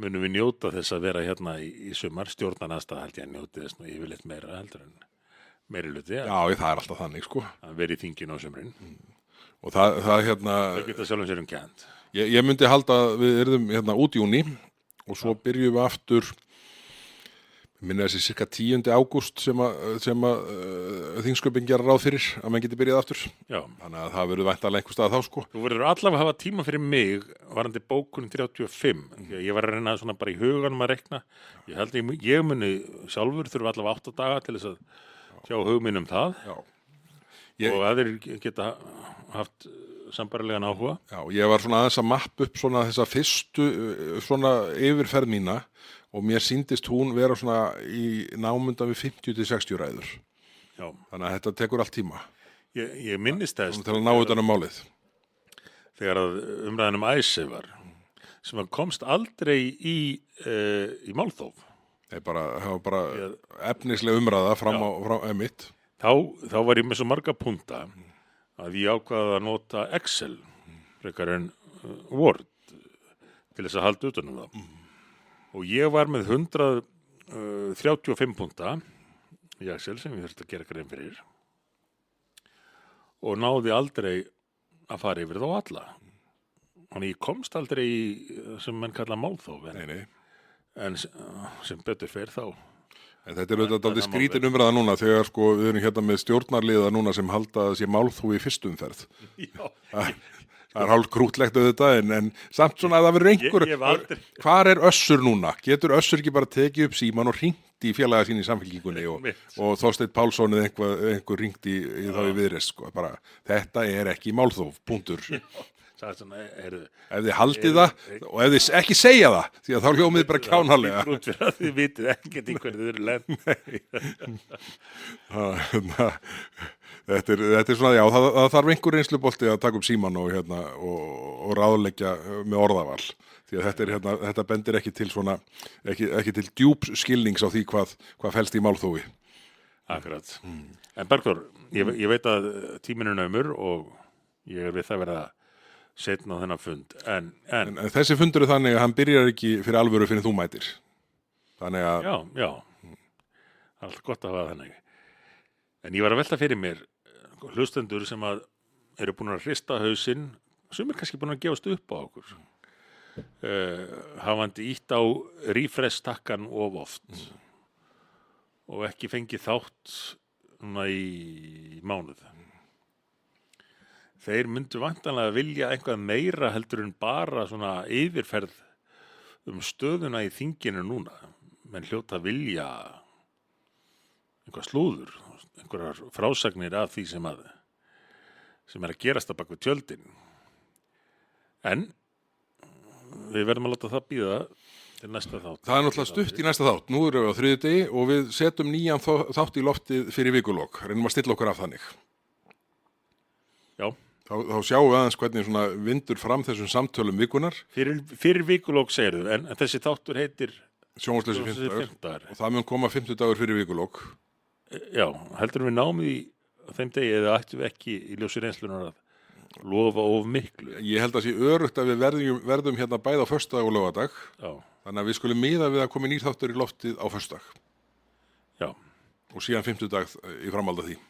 munum við njóta þess að vera hérna í sumar. Stjórnarandstaða held ég að njóti þess nú yfirleitt meira heldur en meiri hluti. Já, það er alltaf þannig sko. Að vera í þinginu á sumrin. Og það Þau geta sjálfum sér kennt. Ég myndi halda að við yrðum út í júní og svo byrjum við aftur minna þessi cirka 10. ágúst sem að þingsköpin gera ráð fyrir að menn geti byrjað aftur. Já. Þannig að það verður væntanlega einhvers staðar þá sko. Þú verður allavega að hafa tíma fyrir mig varandi bókun 35. Ég var að reyna svona bara í huganum að rekna. Ég held að ég muni sjálfur þurfa allavega 8 daga til þess að sjá hugminn um það. Já. Og aðrir geta haft sambærilegan áhuga. Já, ég var svona aðeins að mappa upp svona þessa fyrstu svona yfirferð mína og mér síndist hún vera svona í námunda við 50 til 60 ræður. Já. Þannig að þetta tekur allt tíma. Ég minnist þess Til að ná utan málið. þegar að umræðan Icesave var, sem að komst aldrei í málþóf. Það var bara efnisleg umræða fram emitt. Þá var ég með svo marga punta að ég ákvaði að nota Excel frekar en Word til þess að halda utan það. Og ég var með 135 punta í Excel sem ég þurfti að gera grein fyrir og náði aldrei að fara yfir þá alla. Þannig ég komst aldrei í sem menn kalla málþóf en sem betur fer þá. En þetta er auðvitað aldrei skrítin umræða núna þegar sko við erum hérna með stjórnarliða núna sem halda að sé málþóf í fyrstu umferð. Það hálf krútlegt auðvitað en samt svona að það verður einhver. Hvar er Össur núna? Getur Össur ekki bara tekið upp síman og hringt í félaga sín í Samfylkingunni og Þorsteinn Pálsson eða einhver hringt í þá í Viðreisn sko. Bara, þetta er ekki málþóf, punktur. Ef þið haldið það og ef þið ekki segja það, því að þá hljómið bara kjánarlega. Þið vitið ekkert í hvernig þið eru lent. Þetta er svona, já, það þarf einhver reynslubolti að taka upp síman og ráðleggja með orðaval. Því að þetta bendir ekki til svona, ekki til djúps skilnings á því hvað felst í málþófi. Akkurat. En Bergþór, ég veit að tíminn er naumur og ég er við það verða seinna á þennan fund. En þessi fundur er þannig að hann byrjar ekki fyrir alvöru fyrir þú mætir. Þannig að... Já. Allt gott að hafa þannig. En ég var að velta fyrir mér hlustendur sem að eru búin að hrista hausinn, sem er kannski búin að gefast upp á okkur. Hafandi ítt á refresh-takkan of oft og ekki fengið þátt núna í mánuð. Þeir myndu vantanlega vilja eitthvað meira heldur en bara svona yfirferð stöðuna í þinginu núna. Menn hljóta vilja einhvað slúður, einhverjar frásagnir af því sem er að gerast að bak við tjöldin. En við verðum að láta það bíða til næsta þátt. Það er náttúrulega stutt í næsta þátt. Nú erum við á þriðjudegi og við setjum nýjan þátt í loftið fyrir vikulok. Reynum að stilla okkur af þannig. Já. Þá sjáum við aðeins hvernig svona vindur fram þessum samtölum vikunar. Fyrir vikulok segirðu, en þessi þáttur heitir Sjónvarpslausi fimmtudagur og það mun koma 50 dagur fyrir vikulok. Já, heldur við náum í þeim degi eða ættum við ekki í ljósi reynslunar að lofa of miklu? Ég held að sé öruggt að við verðum hérna bæði á föstudag og laugardag. Já. Þannig að við skulum miða við að koma nýr þáttur í loftið á föstudag. Já. Og síðan 50 dag í framhaldi af því.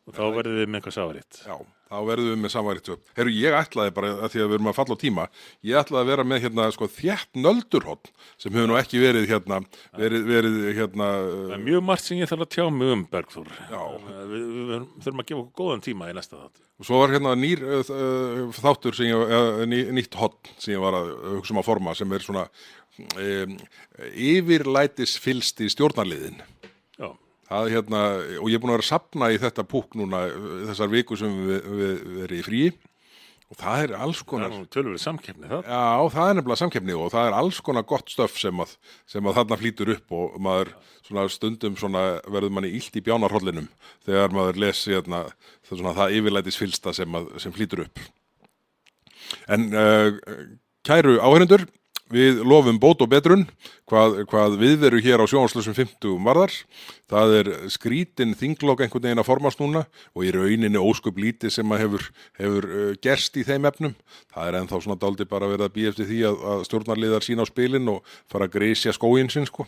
Og þá verðum við með eitthvað samværitt. Já, þá verðum við með samværitt. Herru, ég ætlaði bara, að því að við erum að falla á tíma, ég ætlaði að vera með hérna sko þétt nöldurhorn sem hefur nú ekki verið hérna, Það er mjög margt sem ég þarf að tjá mig Bergþór. Já. Við þurfum að gefa okkur góðan tíma í næsta þátt. Og svo var hérna nýr þáttur sem nýtt horn sem ég var að hugsa um að forma sem er svona yfirlætisfyllsti stjórnarliðin. Já. Og ég er búin að vera að safna í þetta púk núna þessar viku sem við erum í fríi og það er alls konar... Það er töluvert samkeppni það. Já, það er nefnilega samkeppni og það er alls konar gott stöff sem að þarna flýtur upp og maður svona stundum svona verður manni illt í bjánarhollinum þegar maður lesi það yfirlætisfyllsta sem flýtur upp. En kæru áheyrendur, við lofum bót og betrun hvað viðveru hér á Sjónvarpslausum 50 varðar. Það er skrítin þinglok einhvern veginn að formast núna og í rauninni ósköp lítið sem að hefur gerst í þeim efnum. Það er ennþá svona dálítið bara verið að bíða eftir því að stjórnarliðar sína á spilin og fara að grisja skóginn sinn sko.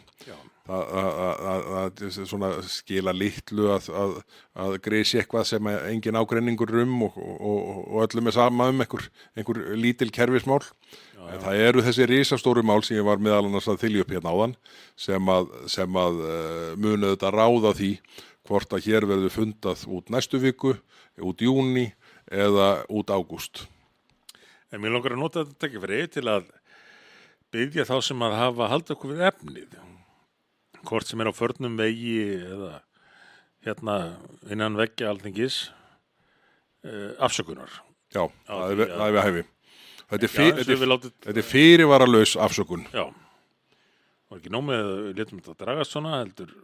Það svona skila litlu að grisja eitthvað sem engin ágreiningur og öllum er sama einhver lítil kerfismál. En það eru þessi risastóru mál sem ég var meðal annars að þylja upp hérna áðan sem að munu þetta ráða því hvort að hér verður fundað út næstu viku, út júní eða út ágúst. En mér langar að nota þetta tækifæri til að biðja þá sem að hafa haldið okkur við efnið. Hvort sem er á förnum vegi eða hérna innan veggja Alþingis afsökunar. Já, það er við hæfi. Þetta er fyrirvaralaus afsökun. Já, var ekki nómið að við letum þetta dragast svona, heldur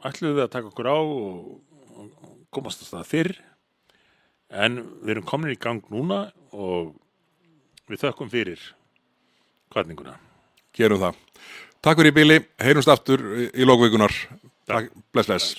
ætluðum við að taka okkur á og komast að stað fyrr. En við erum komin í gang núna og við þökkum fyrir hvatninguna. Gerum það. Takk fyrir í bili, heyrumst aftur í lok vikunar. Takk, bless.